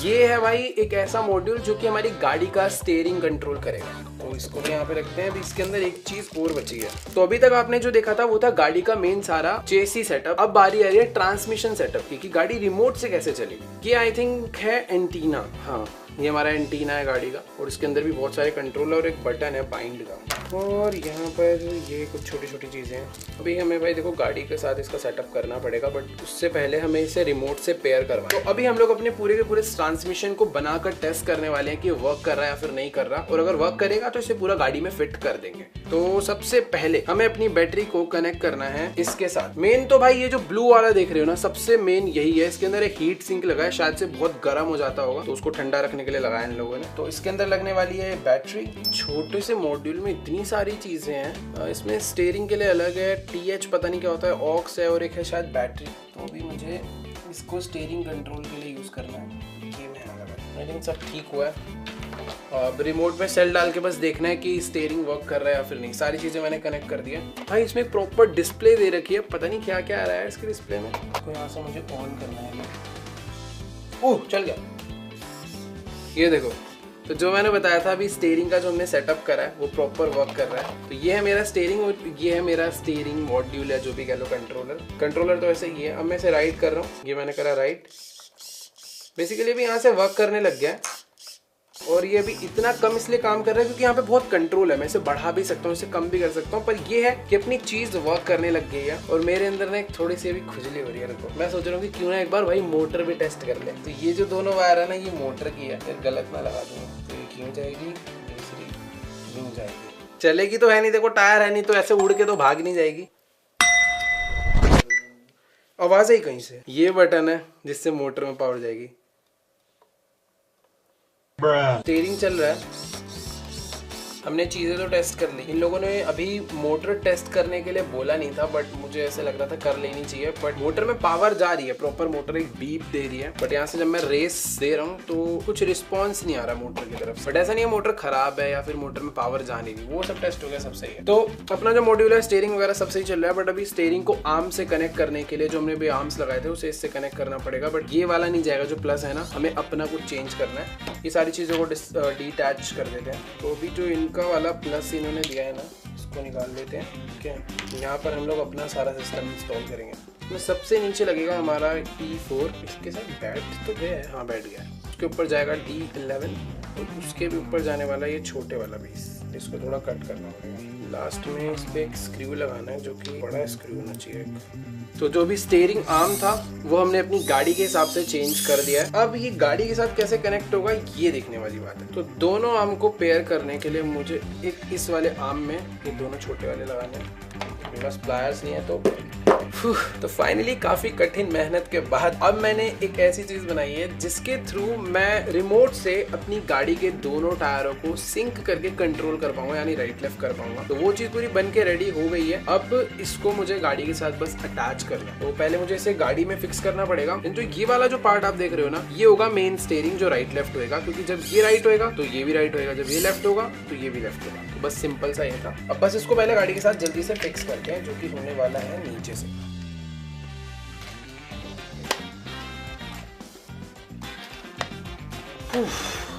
ये है भाई एक ऐसा मॉड्यूल जो कि हमारी गाड़ी का स्टीयरिंग कंट्रोल करेगा। तो इसको भी यहाँ पे रखते हैं। अभी इसके अंदर एक चीज और बची है। तो अभी तक आपने जो देखा था वो था गाड़ी का मेन सारा चेसी सेटअप। अब बारी आ रही है ट्रांसमिशन सेटअप की, कि गाड़ी रिमोट से कैसे चलेगी। ये आई थिंक है एंटीना। हाँ ये हमारा एंटीना है गाड़ी का, और इसके अंदर भी बहुत सारे कंट्रोल और एक बटन है बाइंड का। और यहाँ पर ये कुछ छोटी छोटी चीज़ें हैं। अभी हमें भाई देखो गाड़ी के साथ इसका सेटअप करना पड़ेगा, बट उससे पहले हमें इसे रिमोट से पेयर करवाना। तो अभी हम लोग अपने पूरे के पूरे ट्रांसमिशन को बनाकर टेस्ट करने वाले हैं कि वर्क कर रहा है या फिर नहीं कर रहा, और अगर वर्क करेगा तो इसे पूरा गाड़ी में फिट कर देंगे। तो सबसे पहले हमें अपनी बैटरी को कनेक्ट करना है इसके साथ। मेन तो भाई ये जो ब्लू वाला देख रहे हो ना, सबसे मेन यही है। इसके अंदर एक हीट सिंक लगा है, शायद से बहुत गर्म हो जाता होगा, तो उसको ठंडा रखने के लिए लगाया इन लोगों ने। तो इसके अंदर लगने वाली है बैटरी। छोटे से मॉड्यूल में इतनी सारी चीजें हैं। इसमें स्टीयरिंग के लिए अलग है, TH पता नहीं क्या होता है, ऑक्स है, और एक है शायद बैटरी। तो अभी मुझे इसको स्टीयरिंग कंट्रोल के लिए यूज करना है। ये मैं लगा, आई थिंक सब ठीक हुआ है। अब रिमोट में सेल डाल के बस देखना है कि स्टीयरिंग वर्क कर रहा है या फिर नहीं। सारी चीजें मैंने कनेक्ट कर दी है भाई। इसमें प्रॉपर डिस्प्ले दे रखी है, पता नहीं क्या क्या आ रहा है इसके डिस्प्ले में। इसको यहाँ से मुझे ऑन करना है। ओह चल गया, ये देखो। तो जो मैंने बताया था अभी स्टीयरिंग का जो हमने सेटअप करा है वो प्रॉपर वर्क कर रहा है। तो ये है मेरा स्टीयरिंग और ये है मेरा स्टीयरिंग मॉड्यूल है, जो भी कह लो कंट्रोलर तो ऐसे ही है। अब मैं इसे राइट कर रहा हूँ, ये मैंने करा राइट। बेसिकली अभी यहाँ से वर्क करने लग गया है, और ये अभी इतना कम इसलिए काम कर रहा है क्योंकि यहाँ पे बहुत कंट्रोल है। मैं इसे बढ़ा भी सकता हूँ, इसे कम भी कर सकता हूँ, पर ये है कि अपनी चीज वर्क करने लग गई है। और मेरे अंदर ना एक थोड़ी सी अभी खुजली हो रही है। रुको, मैं सोच रहा हूँ कि क्यों ना एक बार भाई मोटर भी टेस्ट कर ले। तो ये जो दोनों वायर है ना, ये मोटर की है, फिर गलत ना लगा दूंगा। तो ये क्यों जाएगी, दूसरी क्यों जाएगी, चलेगी तो है नहीं। देखो टायर है नहीं, तो ऐसे उड़ के तो भाग नहीं जाएगी। आवाज आई कहीं से। ये बटन है जिससे मोटर में पावर जाएगी। स्टीयरिंग चल रहा है, हमने चीजें तो टेस्ट कर ली। इन लोगों ने अभी मोटर टेस्ट करने के लिए बोला नहीं था, बट मुझे ऐसे लग रहा था कर लेनी चाहिए। बट मोटर में पावर जा रही है, प्रॉपर मोटर एक बीप दे रही है। बट यहाँ से जब मैं रेस दे रहा हूँ तो कुछ रिस्पॉन्स नहीं आ रहा मोटर की तरफ। बट ऐसा नहीं है मोटर खराब है या फिर मोटर में पावर जा नहीं रही, वो सब टेस्ट हो गया, सब सही है। तो अपना जो मॉड्यूल है स्टीयरिंग वगैरह सब सही चल रहा है। बट अभी स्टीयरिंग को आर्म से कनेक्ट करने के लिए जो हमने भी आर्म्स लगाए थे उसे इससे कनेक्ट करना पड़ेगा। बट ये वाला नहीं जाएगा जो प्लस है ना, हमें अपना कुछ चेंज करना है। ये सारी चीजों को डिटैच कर देते हैं। तो अभी जो इनका वाला प्लस इन्होंने दिया है ना, इसको निकाल लेते हैं। ठीक है, यहाँ पर हम लोग अपना सारा सिस्टम इंस्टॉल करेंगे। तो सबसे नीचे लगेगा हमारा T4, इसके साथ बैठ तो गया है, हाँ बैठ गया है। उसके ऊपर जाएगा D11 और उसके भी ऊपर जाने वाला ये छोटे वाला पीस, इसको थोड़ा कट करना पड़ेगा। लास्ट में इस पे एक स्क्रू लगाना है, जो कि बड़ा स्क्रू होना चाहिए। तो जो भी स्टीयरिंग आर्म था वो हमने अपनी गाड़ी के हिसाब से चेंज कर दिया है। अब ये गाड़ी के साथ कैसे कनेक्ट होगा ये देखने वाली बात है। तो दोनों आर्म को पेयर करने के लिए मुझे एक इस वाले आर्म में ये दोनों छोटे वाले लगाने हैं। मेरे पास प्लायर्स नहीं है तो फाइनली काफी कठिन मेहनत के बाद अब मैंने एक ऐसी चीज बनाई है जिसके थ्रू मैं रिमोट से अपनी गाड़ी के दोनों टायरों को सिंक करके कंट्रोल कर पाऊंगा, यानी राइट लेफ्ट कर पाऊंगा। तो वो चीज पूरी बन के रेडी हो गई है। अब इसको मुझे गाड़ी के साथ बस अटैच करना है। तो पहले मुझे इसे गाड़ी में फिक्स करना पड़ेगा। जो ये वाला जो पार्ट आप देख रहे हो ना, ये होगा मेन स्टीयरिंग जो राइट लेफ्ट होगा, क्योंकि जब ये राइट होगा तो ये भी राइट होगा, जब ये लेफ्ट होगा तो ये भी लेफ्ट होगा। तो बस सिंपल सा ये था। अब बस इसको पहले गाड़ी के साथ जल्दी से फिक्स करते हैं, जो कि होने वाला है नीचे से।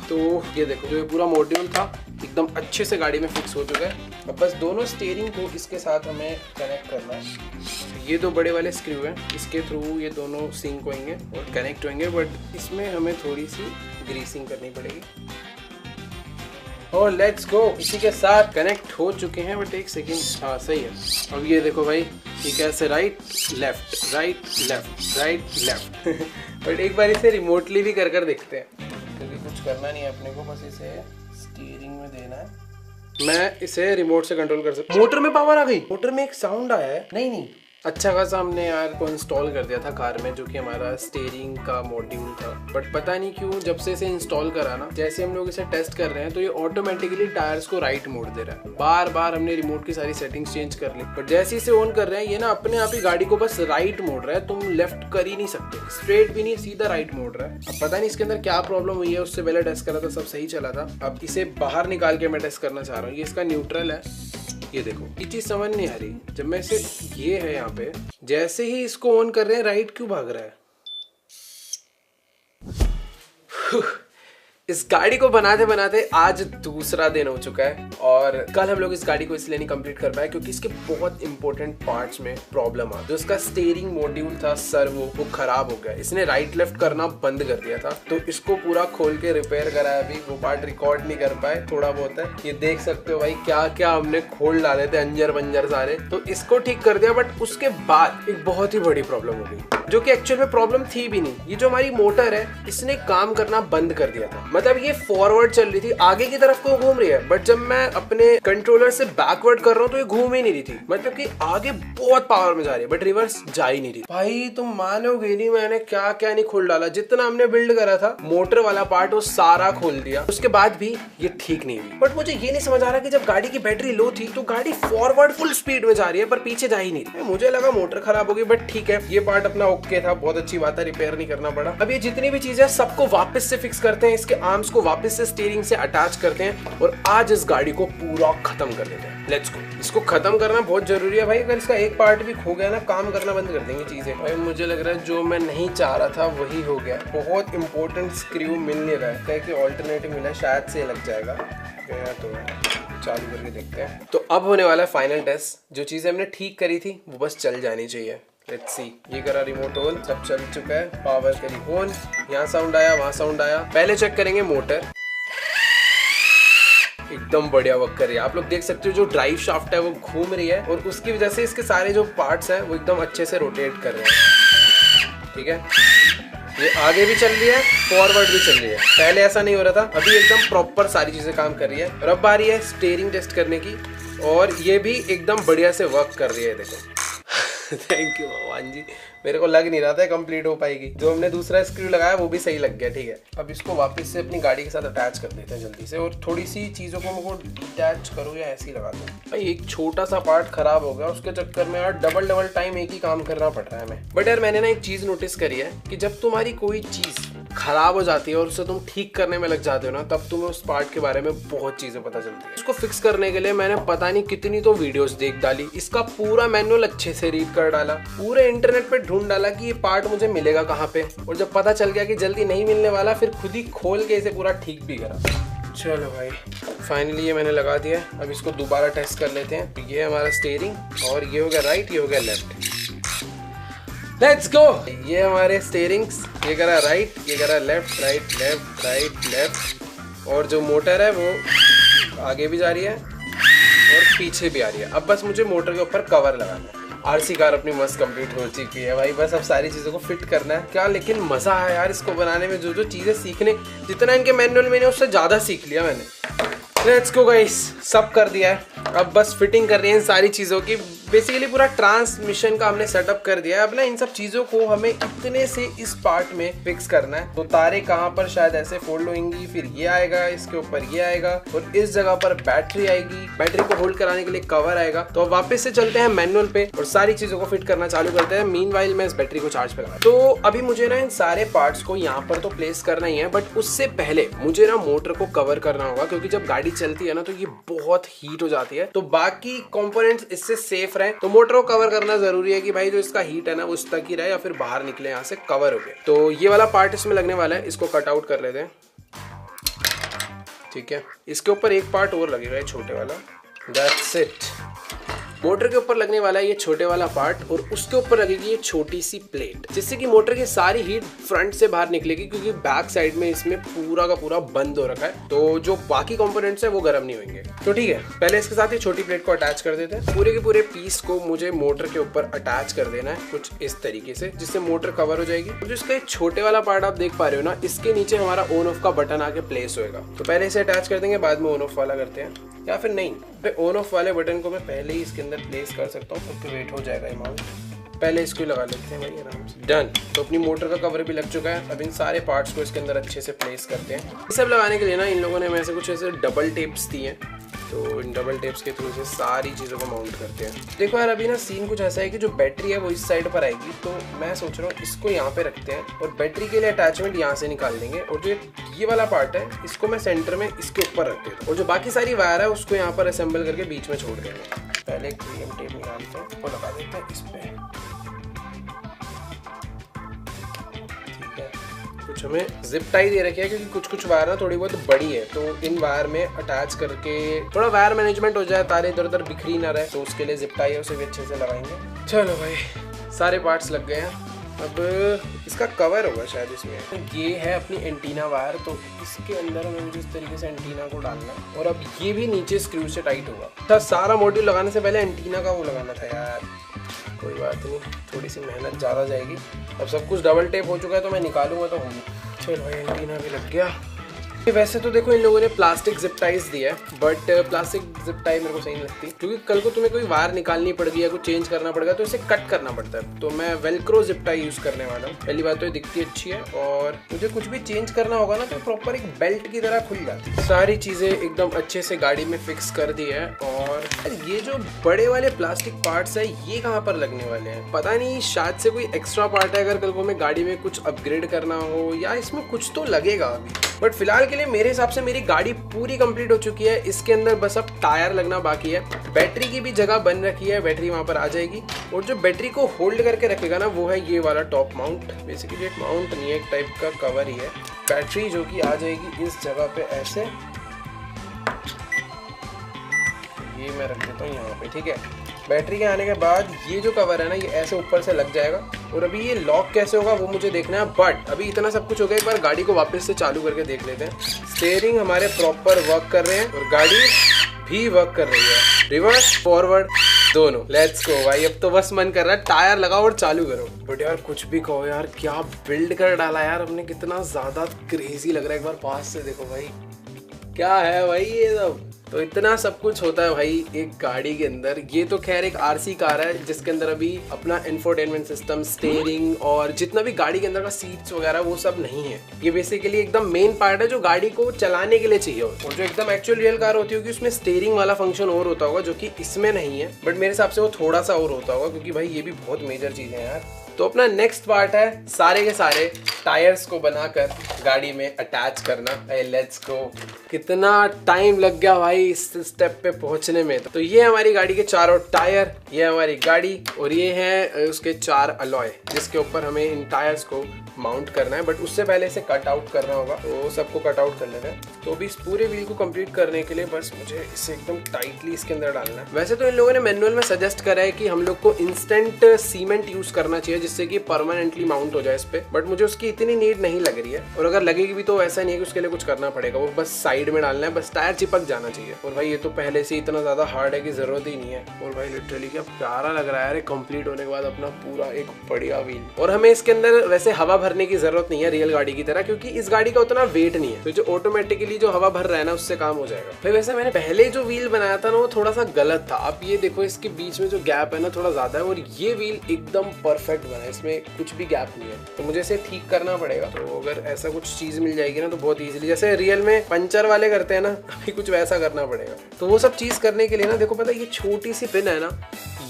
तो ये देखो, जो ये पूरा मॉड्यूल था एकदम अच्छे से गाड़ी में फिक्स हो चुका है। अब बस दोनों स्टीयरिंग को इसके साथ हमें कनेक्ट करना है। ये दो बड़े वाले स्क्रू हैं, इसके थ्रू ये दोनों सिंक होंगे और कनेक्ट होंगे। बट इसमें हमें थोड़ी सी ग्रीसिंग करनी पड़ेगी। और लेट्स गो, इसी के साथ कनेक्ट हो चुके हैं। बट एक सेकेंड, हाँ सही है। अब ये देखो भाई, ये कैसे right left right left right left but एक बार इसे रिमोटली भी कर देखते हैं, क्योंकि कुछ करना नहीं है अपने को, बस इसे स्टीयरिंग में देना है। मैं इसे रिमोट से कंट्रोल कर सकता हूँ। मोटर में पावर आ गई, मोटर में एक साउंड आया है। नहीं अच्छा खासा हमने यार को इंस्टॉल कर दिया था कार में, जो कि हमारा स्टीयरिंग का मॉड्यूल था। बट पता नहीं क्यों जब से इसे इंस्टॉल करा ना, जैसे हम लोग इसे टेस्ट कर रहे हैं तो ये ऑटोमेटिकली टायर्स को राइट मोड़ दे रहा है। बार बार हमने रिमोट की सारी सेटिंग्स चेंज कर ली, बट जैसे इसे ऑन कर रहे हैं ये ना अपने आप ही गाड़ी को बस राइट मोड़ रहा है। तुम लेफ्ट कर ही नहीं सकते, स्ट्रेट भी नहीं, सीधा राइट मोड़ रहा है। अब पता नहीं इसके अंदर क्या प्रॉब्लम हुई है, उससे पहले टेस्ट करा था सब सही चला था। अब इसे बाहर निकाल के मैं टेस्ट करना चाह रहा हूँ। ये इसका न्यूट्रल है, ये देखो। ये चीज समझ नहीं आ रही, जब मैं इसे, ये है यहाँ पे, जैसे ही इसको ऑन कर रहे हैं राइट क्यों भाग रहा है इस गाड़ी को बनाते बनाते आज दूसरा दिन हो चुका है और कल हम लोग इस गाड़ी को इसलिए नहीं कंप्लीट कर पाए क्योंकि इसके बहुत इंपॉर्टेंट पार्ट्स में प्रॉब्लम आ। जो इसका स्टीयरिंग मॉड्यूल था सर्वो, वो खराब हो गया। इसने राइट लेफ्ट करना बंद कर दिया था, तो इसको पूरा खोल के रिपेयर कराया। अभी वो पार्ट रिकॉर्ड नहीं कर पाए, थोड़ा बहुत है। ये देख सकते हो भाई क्या क्या हमने खोल डाले थे, अंजर बंजर सारे। तो इसको ठीक कर दिया, बट उसके बाद एक बहुत ही बड़ी प्रॉब्लम हो गई, जो कि एक्चुअल में प्रॉब्लम थी भी नहीं। ये जो हमारी मोटर है, इसने काम करना बंद कर दिया था। मतलब ये फॉरवर्ड चल रही थी, आगे की तरफ को घूम रही है, बट जब मैं अपने कंट्रोलर से बैकवर्ड कर रहा हूँ तो ये घूम ही नहीं रही थी। मतलब कि आगे बहुत पावर में जा रही है, बट रिवर्स जा ही नहीं रही। भाई तुम मानोगे नहीं, मैंने क्या क्या नहीं खोल डाला। जितना हमने बिल्ड करा था मोटर वाला पार्ट, वो सारा खोल दिया। उसके बाद भी ये ठीक नहीं हुई। बट मुझे ये नहीं समझ आ रहा कि जब गाड़ी की बैटरी लो थी तो गाड़ी फॉरवर्ड फुल स्पीड में जा रही है, पर पीछे जा ही नहीं रही। मुझे लगा मोटर खराब हो गई, बट ठीक है, ये पार्ट अपना ओके था, बहुत अच्छी बात है, रिपेयर नहीं करना पड़ा। अब ये जितनी भी चीजें सबको वापस से फिक्स करते हैं, इसके आर्म्स को वापस से स्टीयरिंग से अटैच करते हैं और आज इस गाड़ी को पूरा खत्म कर देते हैं। Let's go. इसको खत्म करना बहुत जरूरी है भाई, अगर इसका एक पार्ट भी खो गया ना, काम करना बंद कर देंगे चीजें। भाई मुझे लग रहा है जो मैं नहीं चाह रहा था वही हो गया। बहुत इंपॉर्टेंट स्क्रू मिल नहीं रहा है, कि ऑल्टरनेटिव मिला, शायद से लग जाएगा। तो चालू करके देखते हैं। तो अब होने वाला है फाइनल टेस्ट। जो चीजें हमने ठीक करी थी वो बस चल जानी चाहिए। Let's see. ये करा रिमोट ऑन, सब चल चुका है। पावर करी ऑन, यहाँ साउंड आया, वहां साउंड आया। पहले चेक करेंगे मोटर, एकदम बढ़िया वर्क कर रही है। आप लोग देख सकते हो जो ड्राइव शाफ्ट है वो घूम रही है और उसकी वजह से इसके सारे जो पार्ट्स हैं वो एकदम अच्छे से रोटेट कर रहे हैं। ठीक है, ये आगे भी चल रही है, फॉरवर्ड भी चल रही है। पहले ऐसा नहीं हो रहा था, अभी एकदम प्रॉपर सारी चीजें काम कर रही है। और अब बारी है स्टीयरिंग टेस्ट करने की, और ये भी एकदम बढ़िया से वर्क कर रही है। देखो थैंक यू भगवान जी, मेरे को लग नहीं रहा था कंप्लीट हो पाएगी। जो हमने दूसरा स्क्रू लगाया वो भी सही लग गया। ठीक है, अब इसको वापस से अपनी गाड़ी के साथ अटैच कर देते हैं जल्दी से, और थोड़ी सी चीज़ों को मुझको डिटैच करूँ या ऐसे ही लगा दूँ। भाई एक छोटा सा पार्ट खराब हो गया, उसके चक्कर में यार डबल टाइम एक ही काम करना पड़ रहा है हमें। बट यार मैंने ना एक चीज़ नोटिस करी है कि जब तुम्हारी कोई चीज़ खराब हो जाती है और उसे तुम ठीक करने में लग जाते हो ना, तब तुम्हें उस पार्ट के बारे में बहुत चीजें पता चलती है। इसको फिक्स करने के लिए मैंने पता नहीं कितनी तो वीडियोस देख डाली, इसका पूरा मैनुअल अच्छे से रीड कर डाला, पूरे इंटरनेट पे ढूंढ डाला कि ये पार्ट मुझे मिलेगा कहाँ पे। और जब पता चल गया कि जल्दी नहीं मिलने वाला, फिर खुद ही खोल के इसे पूरा ठीक भी करा। चलो भाई फाइनली ये मैंने लगा दिया। अब इसको दोबारा टेस्ट कर लेते हैं। ये हमारा स्टीयरिंग, और ये हो गया राइट, ये हो गया लेफ्ट। Let's go. ये हमारे स्टीयरिंग्स, ये करा राइट, ये करा left, right left, right left. और जो मोटर है वो आगे भी जा रही है और पीछे भी आ रही है। अब बस मुझे मोटर के ऊपर कवर लगाना है। आरसी कार अपनी मस्त कंप्लीट हो चुकी है भाई, बस अब सारी चीज़ों को फिट करना है। क्या लेकिन मज़ा है यार इसको बनाने में। जो चीज़ें सीखने, जितना इनके मैनुअल में उससे ज़्यादा सीख लिया मैंने। लेट्स गो गाइस, सब कर दिया है। अब बस फिटिंग कर रही है इन सारी चीज़ों की। बेसिकली पूरा ट्रांसमिशन का हमने सेटअप कर दिया है। अब ना इन सब चीज़ों को हमें इतने से इस पार्ट में फिक्स करना है। तो तारे कहाँ पर शायद ऐसे फोल्ड होंगी, फिर ये आएगा, इसके ऊपर ये आएगा, और इस जगह पर बैटरी आएगी। बैटरी को होल्ड कराने के लिए कवर आएगा। तो अब वापस से चलते हैं मैनुअल पे और सारी चीज़ों को फिट करना चालू करते हैं। मीनवाइल मैं इस बैटरी को चार्ज पे लगा। तो अभी मुझे ना इन सारे पार्ट्स को यहाँ पर तो प्लेस करना ही है, बट उससे पहले मुझे ना मोटर को कवर करना होगा, क्योंकि जब गाड़ी चलती है ना तो ये बहुत हीट हो जाती है। तो बाकी कंपोनेंट्स इससे सेफ रहे, तो मोटर को कवर करना जरूरी है कि भाई जो इसका हीट है ना वो उस तक ही रहे या फिर बाहर निकले यहाँ से कवर हो गए। तो ये वाला पार्ट इसमें लगने वाला है, इसको कट आउट कर लेते हैं। ठीक है, इसके ऊपर एक पार्ट और लगेगा, छोटे वाला। That's it. मोटर के ऊपर लगने वाला है ये छोटे वाला पार्ट, और उसके ऊपर लगेगी ये छोटी सी प्लेट, जिससे कि मोटर की सारी हीट फ्रंट से बाहर निकलेगी, क्योंकि बैक साइड में इसमें पूरा का पूरा बंद हो रखा है। तो जो बाकी कंपोनेंट्स है वो गर्म नहीं होंगे। तो ठीक है, पहले इसके साथ ये छोटी प्लेट को अटैच कर देते हैं। पूरे के पूरे पीस को मुझे मोटर के ऊपर अटैच कर देना है कुछ इस तरीके से, जिससे मोटर कवर हो जाएगी। तो इसका छोटे वाला पार्ट आप देख पा रहे हो ना, इसके नीचे हमारा ऑन ऑफ का बटन आके प्लेस होएगा। तो पहले इसे अटैच कर देंगे, बाद में ऑन ऑफ वाला करते हैं, या फिर नहीं, ऑन ऑफ वाले बटन को मैं पहले ही इसके अंदर प्लेस कर सकता हूँ, तो वेट हो जाएगा अमाउंट। पहले इसको लगा लेते हैं भाई आराम से। डन। तो अपनी मोटर का कवर भी लग चुका है। अब इन सारे पार्ट्स को इसके अंदर अच्छे से प्लेस करते हैं। ये सब लगाने के लिए ना इन लोगों ने ऐसे कुछ ऐसे डबल टेप्स दिए हैं, तो इन डबल टेप्स के थ्रू से सारी चीज़ों को माउंट करते हैं। देखो यार अभी ना सीन कुछ ऐसा है कि जो बैटरी है वो इस साइड पर आएगी, तो मैं सोच रहा हूँ इसको यहाँ पे रखते हैं और बैटरी के लिए अटैचमेंट यहाँ से निकाल देंगे, और जो ये वाला पार्ट है इसको मैं सेंटर में इसके ऊपर रख देता हूँ, और जो बाकी सारी वायर है उसको यहाँ पर असेंबल करके बीच में छोड़ देंगे। पहले एक क्रीम टेप निकालते हैं और लगा देते हैं इस पे। ठीक है, कुछ हमें जिप टाई दे रखी है क्योंकि कुछ वायर ना थोड़ी बहुत बड़ी है, तो इन वायर में अटैच करके थोड़ा वायर मैनेजमेंट हो जाए, तारे इधर उधर बिखरी ना रहे, तो उसके लिए जिप टाई है, उसे भी अच्छे से लगाएंगे। चलो भाई सारे पार्ट्स लग गए हैं। अब इसका कवर होगा शायद इसमें। ये है अपनी एंटीना वायर, तो इसके अंदर हमें मुझे इस तरीके से एंटीना को डालना है और अब ये भी नीचे स्क्रू से टाइट होगा। तो सारा मॉड्यूल लगाने से पहले एंटीना का वो लगाना था यार, कोई बात नहीं, थोड़ी सी मेहनत ज़्यादा जाएगी। अब सब कुछ डबल टेप हो चुका है तो मैं निकालूंगा तो होगी। चलो भाई एंटीना भी लग गया। वैसे तो देखो इन लोगों ने प्लास्टिक जिप टाइज दिया है, बट प्लास्टिक जिप टाई मेरे को सही नहीं लगती क्योंकि कल को तुम्हें कोई वायर निकालनी पड़ेगी या कुछ चेंज करना पड़ेगा तो इसे कट करना पड़ता है। तो मैं वेलक्रो जिप टाई यूज करने वाला हूँ। पहली बात तो ये दिखती अच्छी है और मुझे कुछ भी चेंज करना होगा ना तो प्रॉपर एक बेल्ट की तरह खुल जाती है। सारी चीजें एकदम अच्छे से गाड़ी में फिक्स कर दी है। और ये जो बड़े वाले प्लास्टिक पार्ट्स है ये कहाँ पर लगने वाले हैं पता नहीं, शायद से कोई एक्स्ट्रा पार्ट है अगर कल को मैं गाड़ी में कुछ अपग्रेड करना हो या इसमें कुछ तो लगेगा अभी। बट फिलहाल के लिए मेरे हिसाब से मेरी गाड़ी पूरी कंप्लीट हो चुकी है। इसके अंदर बस अब टायर लगना बाकी है। बैटरी की भी जगह बन रखी है, बैटरी वहां पर आ जाएगी। और जो बैटरी को होल्ड करके रखेगा ना वो है ये वाला टॉप माउंट। बेसिकली एक माउंट नहीं है, एक टाइप का कवर ही है। बैटरी जो कि आ जाएगी इस जगह पे ऐसे, ये मैं रख देता हूँ यहाँ पे, ठीक है। बैटरी के आने के बाद ये जो कवर है ना ये ऐसे ऊपर से लग जाएगा। और अभी ये लॉक कैसे होगा वो मुझे देखना है, बट अभी इतना सब कुछ हो गया, एक बार गाड़ी को वापस से चालू करके देख लेते हैं। स्टीयरिंग हमारे प्रॉपर वर्क कर रहे हैं और गाड़ी भी वर्क कर रही है, रिवर्स फॉरवर्ड दोनों। लेट्स गो भाई, अब तो बस मन कर रहा है टायर लगाओ और चालू करो। बट यार कुछ भी कहो यार, क्या बिल्ड कर डाला यार हमने, कितना ज्यादा क्रेजी लग रहा है। एक बार पास से देखो भाई, क्या है भाई ये सब। तो इतना सब कुछ होता है भाई एक गाड़ी के अंदर। ये तो खैर एक आरसी कार है जिसके अंदर अभी अपना इंफोटेनमेंट सिस्टम, स्टीयरिंग और जितना भी गाड़ी के अंदर का सीट्स वगैरह वो सब नहीं है। ये बेसिकली एकदम मेन पार्ट है जो गाड़ी को चलाने के लिए चाहिए। और जो एकदम एक्चुअल रियल कार होती होगी उसमें स्टीयरिंग वाला फंक्शन और होता होगा जो कि इसमें नहीं है, बट मेरे हिसाब से वो थोड़ा सा और होता होगा क्योंकि भाई ये भी बहुत मेजर चीज है यार। तो अपना नेक्स्ट पार्ट है सारे के सारे टायर्स को बनाकर गाड़ी में अटैच करना। Let's go. कितना टाइम लग गया भाई इस स्टेप पे पहुंचने में। तो ये हमारी गाड़ी के चारों टायर, ये हमारी गाड़ी और ये है उसके 4 अलॉय जिसके ऊपर हमें इन टायर्स को माउंट करना है। बट उससे पहले इसे कट आउट करना होगा, तो सबको कट आउट कर लेते हैं। तो अभी इस पूरे व्हील को कंप्लीट करने के लिए बस मुझे इसे एकदम टाइटली इसके अंदर डालना है। वैसे तो इन लोगों ने मैनुअल में सजेस्ट करा है कि हम लोग को इंस्टेंट सीमेंट यूज करना चाहिए जिससे कि परमानेंटली माउंट हो जाए इस पे, बट मुझे उसकी इतनी नीड नहीं लग रही है। और अगर लगेगी भी तो ऐसा नहीं है कि उसके लिए कुछ करना पड़ेगा, वो बस साइड में डालना है, बस टायर चिपक जाना चाहिए। और भाई ये तो पहले से इतना ज्यादा हार्ड है कि जरूरत ही नहीं है। और भाई लिटरली क्या प्यारा लग रहा है कंप्लीट होने के बाद अपना पूरा एक बढ़िया व्हील। और हमें इसके अंदर वैसे हवा भरने की जरूरत नहीं है रियल गाड़ी की तरह, क्योंकि इस गाड़ी का उतना वेट नहीं है, तो जो ऑटोमेटिकली जो हवा भर रहा है ना उससे काम हो जाएगा। फिर वैसे मैंने पहले जो व्हील बनाया था ना वो थोड़ा सा गलत था। अब ये देखो इसके बीच में जो गैप है ना थोड़ा ज्यादा है और ये व्हील एकदम परफेक्ट बना है, इसमें कुछ भी गैप नहीं है। तो मुझे इसे ठीक करना पड़ेगा। तो अगर ऐसा कुछ चीज मिल जाएगी ना तो बहुत इजीली, जैसे रियल में पंचर वाले करते हैं ना, अभी कुछ वैसा करना पड़ेगा। तो वो सब चीज करने के लिए ना देखो, पता है ये छोटी सी पिन है ना,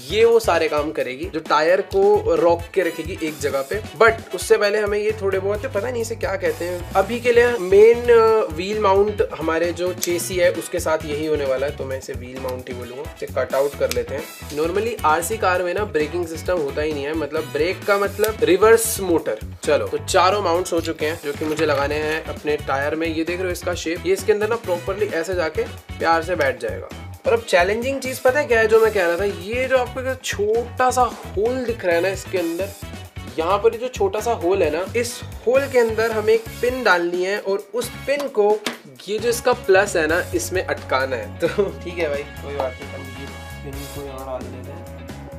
ये वो सारे काम करेगी जो टायर को रॉक के रखेगी एक जगह पे। बट उससे पहले हमें ये थोड़े बहुत, पता नहीं इसे क्या कहते हैं, अभी के लिए मेन व्हील माउंट हमारे जो चेसी है उसके साथ यही होने वाला है, तो मैं इसे व्हील माउंट ही बोलूंगा। इसे कट आउट कर लेते हैं। नॉर्मली आरसी कार में ना ब्रेकिंग सिस्टम होता ही नहीं है, मतलब ब्रेक का मतलब रिवर्स मोटर। चलो तो चारों माउंट्स हो चुके हैं जो कि मुझे लगाने हैं अपने टायर में। ये देख रहे हो इसका शेप, ये इसके अंदर ना प्रॉपरली ऐसे जाके प्यार से बैठ जाएगा। और अब चैलेंजिंग चीज पता है क्या है जो मैं कह रहा था, ये जो आपको एक छोटा सा होल दिख रहा है ना इसके अंदर, यहाँ पर जो छोटा सा होल है ना, इस होल के अंदर हमें एक पिन डालनी है और उस पिन को ये जो इसका प्लस है ना इसमें अटकाना है। तो ठीक है भाई कोई बात नहीं, हम ये पिन को यहाँ डाल देते हैं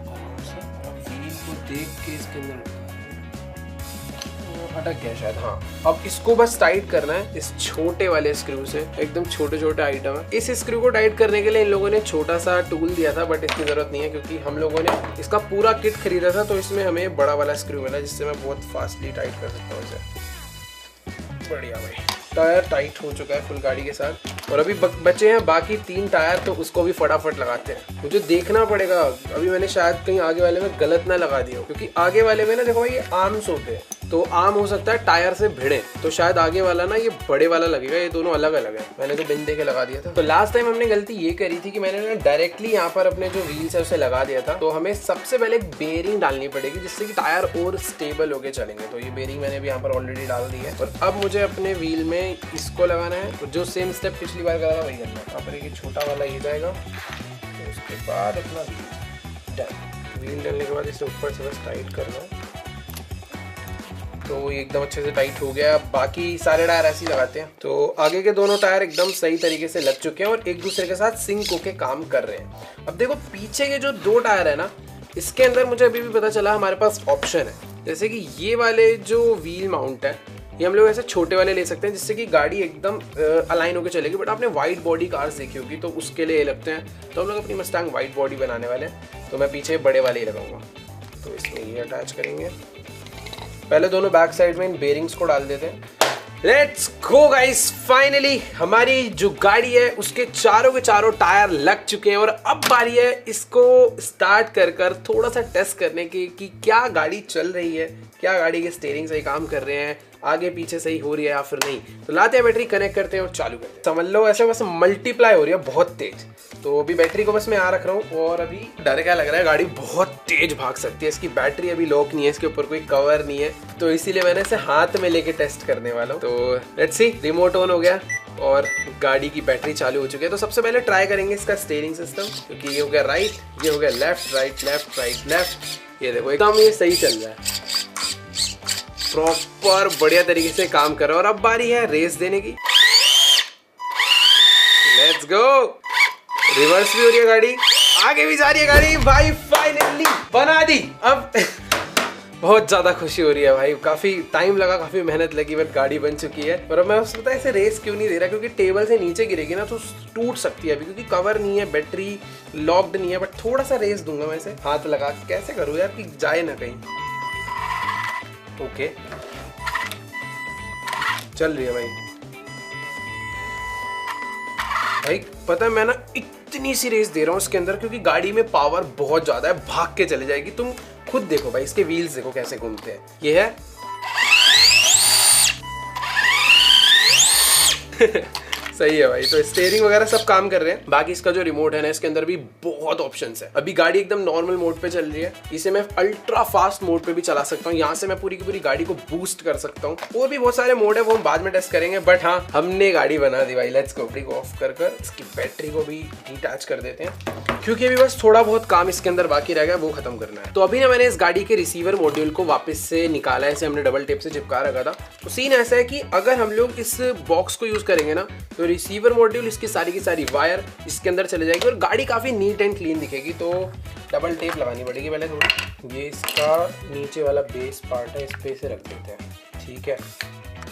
आराम से। व्हील को देख के इसके अंदर अटक गया शायद, हाँ। अब इसको बस टाइट करना है इस छोटे वाले स्क्रू से, एकदम छोटे छोटे आइटम है। इस स्क्रू को टाइट करने के लिए इन लोगों ने छोटा सा टूल दिया था, बट इसकी जरूरत नहीं है क्योंकि हम लोगों ने इसका पूरा किट खरीदा था, तो इसमें हमें बड़ा वाला स्क्रू मिला जिससे मैं बहुत फास्टली टाइट कर सकता हूँ इसे। बढ़िया भाई, टायर टाइट हो चुका है फुल गाड़ी के साथ। और अभी बचे हैं बाकी 3 टायर, तो उसको भी फटाफट लगाते हैं। मुझे देखना पड़ेगा, अभी मैंने शायद कहीं आगे वाले में गलत ना लगा दिया, क्योंकि आगे वाले में ना देखो भाई ये आर्म्स होते हैं, तो आर्म हो सकता है टायर से भिड़े, तो शायद आगे वाला ना ये बड़े वाला लगेगा, ये दोनों अलग अलग है। मैंने तो बिन दे के लगा दिया था। तो लास्ट टाइम हमने गलती ये करी थी कि मैंने डायरेक्टली यहाँ पर अपने जो व्हील्स है उसे लगा दिया था। तो हमें सबसे पहले एक बेरिंग डालनी पड़ेगी जिससे कि टायर और स्टेबल होके चलेंगे। तो ये बेरिंग मैंने भी यहाँ पर ऑलरेडी डाल दी है और अब मुझे अपने व्हील में इसको लगाना है। तो जो सेम स्टेप पिछली बार करा था वही करना है। यहाँ पर एक छोटा वाला ये जाएगा, तो उसके बाद अपना व्हील डालने के बाद इसे ऊपर से बस टाइट करना है। तो ये एकदम अच्छे से टाइट हो गया। बाकी सारे टायर ऐसे ही लगाते हैं। तो आगे के दोनों टायर एकदम सही तरीके से लग चुके हैं और एक दूसरे के साथ सिंक होके काम कर रहे हैं। अब देखो पीछे के जो 2 टायर है ना, इसके अंदर मुझे अभी भी पता चला हमारे पास ऑप्शन है, जैसे कि ये वाले जो व्हील माउंट है ये हम लोग ऐसे छोटे वाले ले सकते हैं जिससे कि गाड़ी एकदम अलाइन होकर चलेगी। बट आपने वाइड बॉडी कार्स देखी होगी तो उसके लिए लगते हैं। तो हम लोग अपनी मस्टैंग वाइड बॉडी बनाने वाले हैं, तो मैं पीछे बड़े वाले ही लगाऊंगा। तो इसमें ये अटैच करेंगे। पहले दोनों बैक साइड में इन बेरिंग्स को डाल देते हैं। लेट्स गो गाइस, फाइनली हमारी जो गाड़ी है उसके चारों के चारों टायर लग चुके हैं और अब बारी है इसको स्टार्ट कर थोड़ा सा टेस्ट करने की कि क्या गाड़ी चल रही है, क्या गाड़ी के स्टीयरिंग सही काम कर रहे हैं, आगे पीछे सही हो रही है या फिर नहीं। तो लाते हैं बैटरी, कनेक्ट करते हैं और चालू करते हैं। समझ लो ऐसे बस मल्टीप्लाई हो रही है बहुत तेज। तो अभी बैटरी को बस मैं यहाँ रख रहा हूँ और अभी डर क्या लग रहा है, गाड़ी बहुत तेज भाग सकती है। इसकी बैटरी अभी लॉक नहीं है, इसके ऊपर कोई कवर नहीं है, तो इसीलिए मैंने इसे हाथ में लेके टेस्ट करने वाला हूँ। तो लेट्स सी, रिमोट ऑन हो गया और गाड़ी की बैटरी चालू हो चुकी है। तो सबसे पहले ट्राई करेंगे इसका स्टीयरिंग सिस्टम, क्योंकि ये हो गया राइट, ये हो गया left right left right left. ये देखो एकदम ये सही चल रहा है, प्रॉपर बढ़िया तरीके से काम कर रहा है। और अब बारी है रेस देने की। Let's go. रिवर्स भी हो रही है गाड़ी, आगे भी जा रही है गाड़ी। भाई फाइनली बना दी। अब बहुत ज्यादा खुशी हो रही है भाई, काफी टाइम लगा, काफी मेहनत लगी, बट गाड़ी बन चुकी है। और अब मैं उसको पता है ऐसे रेस क्यों नहीं दे रहा, क्योंकि टेबल से नीचे गिरेगी ना तो टूट सकती है अभी, क्योंकि कवर नहीं है, बैटरी लॉक्ड नहीं है। बट थोड़ा सा रेस दूंगा मैं इसे हाथ लगा। कैसे करूँ यार कि जाए ना कहीं। ओके चल रही है भाई। भाई पता है मैं ना इतनी सी रेस दे रहा हूँ इसके अंदर, क्योंकि गाड़ी में पावर बहुत ज्यादा है, भाग के चले जाएगी। तुम खुद देखो भाई, इसके व्हील्स देखो कैसे घूमते हैं। ये है सही है भाई। तो स्टीयरिंग वगैरह सब काम कर रहे हैं। बाकी इसका जो रिमोट है ना, इसके अंदर भी बहुत ऑप्शंस है। अभी गाड़ी एकदम नॉर्मल मोड पे चल रही है, इसे मैं अल्ट्रा फास्ट मोड पे भी चला सकता हूँ। यहाँ से मैं पूरी की पूरी गाड़ी को बूस्ट कर सकता हूँ। और भी बहुत सारे मोड है, वो हम बाद में टेस्ट करेंगे। बट हाँ, हमने गाड़ी बना दी भाई। Let's go. को ऑफ कर इसकी बैटरी को भी डिटैच कर देते हैं, क्योंकि अभी बस थोड़ा बहुत काम इसके अंदर बाकी रह गया, वो खत्म करना है। तो अभी ना मैंने इस गाड़ी के रिसीवर मॉड्यूल को वापस से निकाला है, इसे हमने डबल टेप से चिपका रखा था। तो सीन ऐसा है कि अगर हम लोग इस बॉक्स को यूज करेंगे ना, तो रिसीवर मॉड्यूल इसकी सारी की सारी वायर इसके अंदर चले जाएगी और गाड़ी काफी नीट एंड क्लीन दिखेगी। तो डबल टेप लगानी पड़ेगी पहले थोड़ी। ये इसका नीचे वाला बेस पार्ट है, इस पे से रख देते हैं, ठीक है।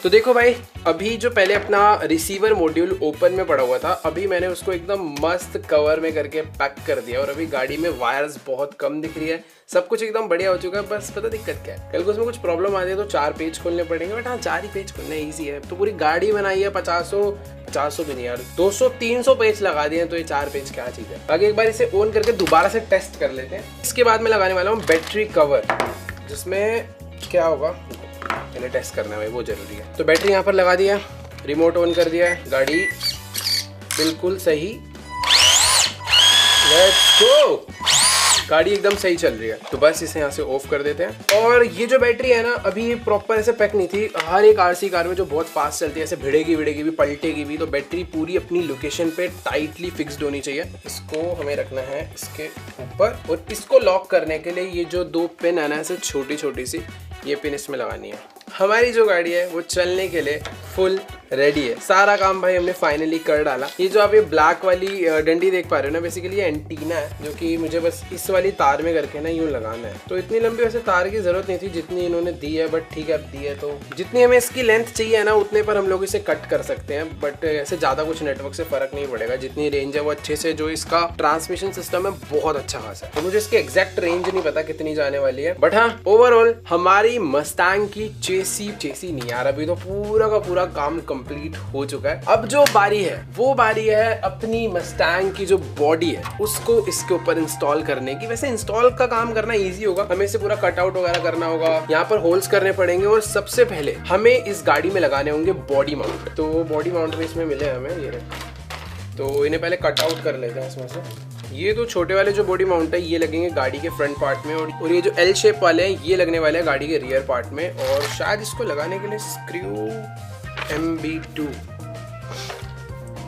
तो देखो भाई, अभी जो पहले अपना रिसीवर मॉड्यूल ओपन में पड़ा हुआ था, अभी मैंने उसको एकदम मस्त कवर में करके पैक कर दिया और अभी गाड़ी में वायर्स बहुत कम दिख रही है, सब कुछ एकदम बढ़िया हो चुका है। बस पता दिक्कत क्या है, कल को उसमें कुछ प्रॉब्लम आ जाए तो 4 पेज खोलने पड़ेंगे। बट हाँ, 4 ही पेज खोलना ईजी है। तो पूरी गाड़ी बनाई है 500 भी नहीं यार, 200-300 पेज लगा दिए, तो ये 4 पेज क्या चीज है। बाकी एक बार इसे ऑन करके दोबारा से टेस्ट कर लेते हैं। इसके बाद मैं लगाने वाला हूँ बैटरी कवर, जिसमें क्या होगा पहले टेस्ट करना है भाई, वो जरूरी है। तो बैटरी यहाँ पर लगा दिया, रिमोट ऑन कर दिया है, गाड़ी बिल्कुल सही। Let's go. गाड़ी एकदम सही चल रही है। तो बस इसे यहाँ से ऑफ कर देते हैं। और ये जो बैटरी है ना, अभी ये प्रॉपर ऐसे पैक नहीं थी। हर एक आरसी कार में जो बहुत फास्ट चलती है, ऐसे भिड़ेगी भी, पलटेगी भी, तो बैटरी पूरी अपनी लोकेशन पे टाइटली फिक्स्ड होनी चाहिए। इसको हमें रखना है इसके ऊपर और इसको लॉक करने के लिए ये जो 2 पिन है ना, ऐसे छोटी छोटी सी, ये पिन इसमें लगानी है। हमारी जो गाड़ी है वो चलने के लिए फुल रेडी है। सारा काम भाई हमने फाइनली कर डाला। ये जो आप ये ब्लैक वाली डंडी देख पा रहे हो ना, बेसिकली ये एंटीना है, जो कि मुझे बस इस वाली तार में करके ना यूं लगाना है। तो इतनी लंबी वैसे तार की जरूरत नहीं थी जितनी इन्होंने दी है, बट ठीक है, अब दी है तो जितनी हमें इसकी लेंथ चाहिए ना, उतने पर हम लोग इसे कट कर सकते हैं। बट ऐसे ज्यादा कुछ नेटवर्क से फर्क नहीं पड़ेगा, जितनी रेंज है वो अच्छे से, जो इसका ट्रांसमिशन सिस्टम है बहुत अच्छा खासा है। तो मुझे इसकी एग्जैक्ट रेंज नहीं पता कितनी जाने वाली है, बट हाँ, ओवरऑल हमारी मस्टैंग की चेसी नहीं यार, अभी तो पूरा का पूरा काम कंप्लीट हो चुका है। अब जो बारी है वो बारी है अपनी मस्टैंग की जो बॉडी है उसको इसके ऊपर इंस्टॉल करने की। वैसे इंस्टॉल का काम करना इजी होगा, हमें इसे पूरा कटआउट वगैरह करना होगा, यहाँ पर होल्स करने पड़ेंगे और सबसे पहले हमें इस गाड़ी में लगाने होंगे बॉडी माउंट। तो बॉडी माउंट भी इसमें मिले हमें, ये तो इन्हें पहले कटआउट कर लेते हैं इसमें से। ये तो छोटे वाले जो बॉडी माउंट है ये लगेंगे गाड़ी के फ्रंट पार्ट में, और ये जो एल शेप वाले हैं ये लगने वाले हैं गाड़ी के रियर पार्ट में। और शायद इसको लगाने के लिए स्क्रू MB2,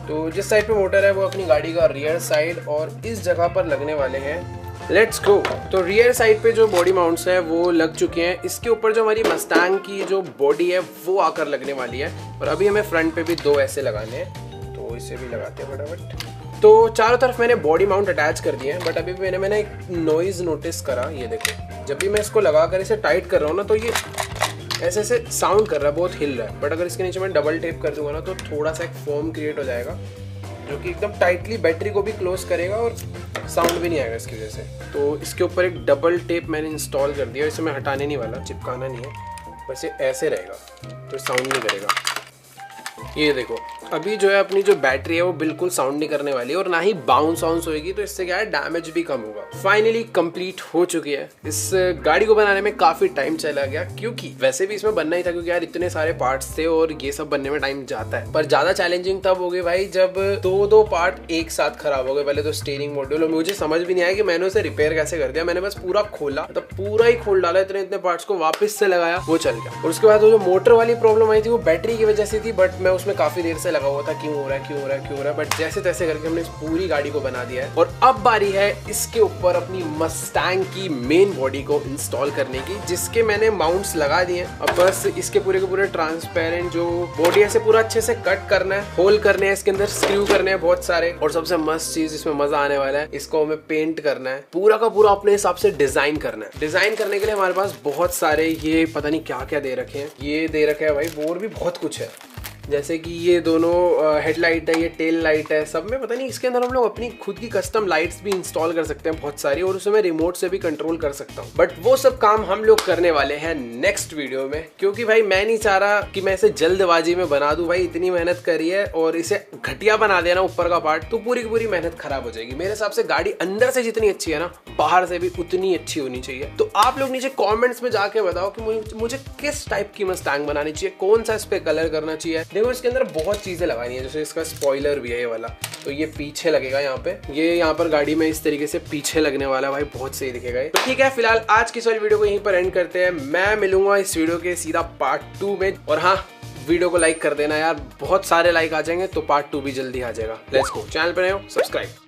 तो जिस साइड पे मोटर है वो अपनी गाड़ी का रियर साइड और इस जगह पर लगने वाले हैं। Let's go. तो रियर साइड पे जो बॉडी माउंट्स है वो लग चुके हैं। इसके ऊपर जो हमारी मस्टैंग की जो बॉडी है वो आकर लगने वाली है, और अभी हमें फ्रंट पे भी 2 ऐसे लगाने हैं, तो इसे भी लगाते हैं फटाफट। तो चारों तरफ मैंने बॉडी माउंट अटैच कर दिए हैं, बट अभी मैंने एक नॉइज नोटिस करा। ये देखो, जब भी मैं इसको लगाकर इसे टाइट कर रहा हूँ ना तो ये ऐसे ऐसे साउंड कर रहा है, बहुत हिल रहा है। बट अगर इसके नीचे मैं डबल टेप कर दूंगा ना तो थोड़ा सा एक फोम क्रिएट हो जाएगा जो कि एकदम टाइटली बैटरी को भी क्लोज करेगा और साउंड भी नहीं आएगा इसकी वजह से। तो इसके ऊपर एक डबल टेप मैंने इंस्टॉल कर दिया। इसे मैं हटाने नहीं वाला, चिपकाना नहीं है, बस ये ऐसे रहेगा तो साउंड नहीं करेगा। ये देखो, अभी जो है अपनी जो बैटरी है वो बिल्कुल साउंड नहीं करने वाली है और ना ही बाउंस होएगी, तो इससे क्या है डैमेज भी कम होगा। फाइनली कंप्लीट हो चुकी है। इस गाड़ी को बनाने में काफी टाइम चला गया, क्योंकि वैसे भी इसमें बनना ही था, क्योंकि यार इतने सारे पार्ट्स थे और ये सब बनने में टाइम जाता है। पर ज्यादा चैलेंजिंग तब हो गई भाई जब दो पार्ट एक साथ खराब हो गए। पहले तो स्टीयरिंग मॉड्यूल, और मुझे समझ भी नहीं आया कि मैंने उसे रिपेयर कैसे कर दिया। मैंने बस पूरा खोला, तो पूरा ही खोल डाला, इतने पार्ट्स को वापस से लगाया, वो चल गया। और उसके बाद वो जो मोटर वाली प्रॉब्लम आई थी वो बैटरी की वजह से थी, बट मैं उसमें काफी देर से लगा हुआ था, क्यों हो रहा है। बट जैसे तैसे करके हमने इस पूरी गाड़ी को बना दिया है। और अब बारी है इसके ऊपर अपनी मस्टैंग की मेन बॉडी को इंस्टॉल करने की, जिसके मैंने माउंट्स लगा दिए हैं। अब बस इसके पूरे के पूरे ट्रांसपेरेंट जो बॉडी है पूरा अच्छे से कट करना है, होल करने हैं, इसके अंदर स्क्रू करने हैं बहुत सारे। और सबसे मस्त चीज इसमें मजा आने वाला है, इसको हमें पेंट करना है, पूरा का पूरा अपने हिसाब से डिजाइन करना है। डिजाइन करने के लिए हमारे पास बहुत सारे ये पता नहीं क्या क्या दे रखे हैं। ये दे रखे हैं भाई, और भी बहुत कुछ है, जैसे कि ये दोनों हेडलाइट है, ये टेल लाइट है, सब में पता नहीं। इसके अंदर हम लोग अपनी खुद की कस्टम लाइट्स भी इंस्टॉल कर सकते हैं बहुत सारी, और उसे मैं रिमोट से भी कंट्रोल कर सकता हूँ। बट वो सब काम हम लोग करने वाले हैं नेक्स्ट वीडियो में, क्योंकि भाई मैं नहीं चाह रहा कि मैं इसे जल्दबाजी में बना दूं। भाई इतनी मेहनत करी है और इसे घटिया बना देना ऊपर का पार्ट, तो पूरी की पूरी मेहनत खराब हो जाएगी। मेरे हिसाब से गाड़ी अंदर से जितनी अच्छी है ना, बाहर से भी उतनी अच्छी होनी चाहिए। तो आप लोग नीचे कॉमेंट्स में जाके बताओ कि मुझे किस टाइप की मस्टैंग बनानी चाहिए, कौन सा इस पे कलर करना चाहिए। देखो इसके अंदर बहुत चीजें लगानी है, जैसे इसका स्पॉइलर भी है ये वाला, तो ये पीछे लगेगा यहाँ पे, ये यहाँ पर गाड़ी में इस तरीके से पीछे लगने वाला है भाई, बहुत सही दिखेगा ये। तो ठीक है, फिलहाल आज की इस वाली वीडियो को यहीं पर एंड करते हैं। मैं मिलूंगा इस वीडियो के सीधा पार्ट 2 में। और हाँ, वीडियो को लाइक कर देना यार, बहुत सारे लाइक आ जाएंगे तो पार्ट 2 भी जल्दी आ जाएगा। Let's go. चैनल पर नए हो, सब्सक्राइब।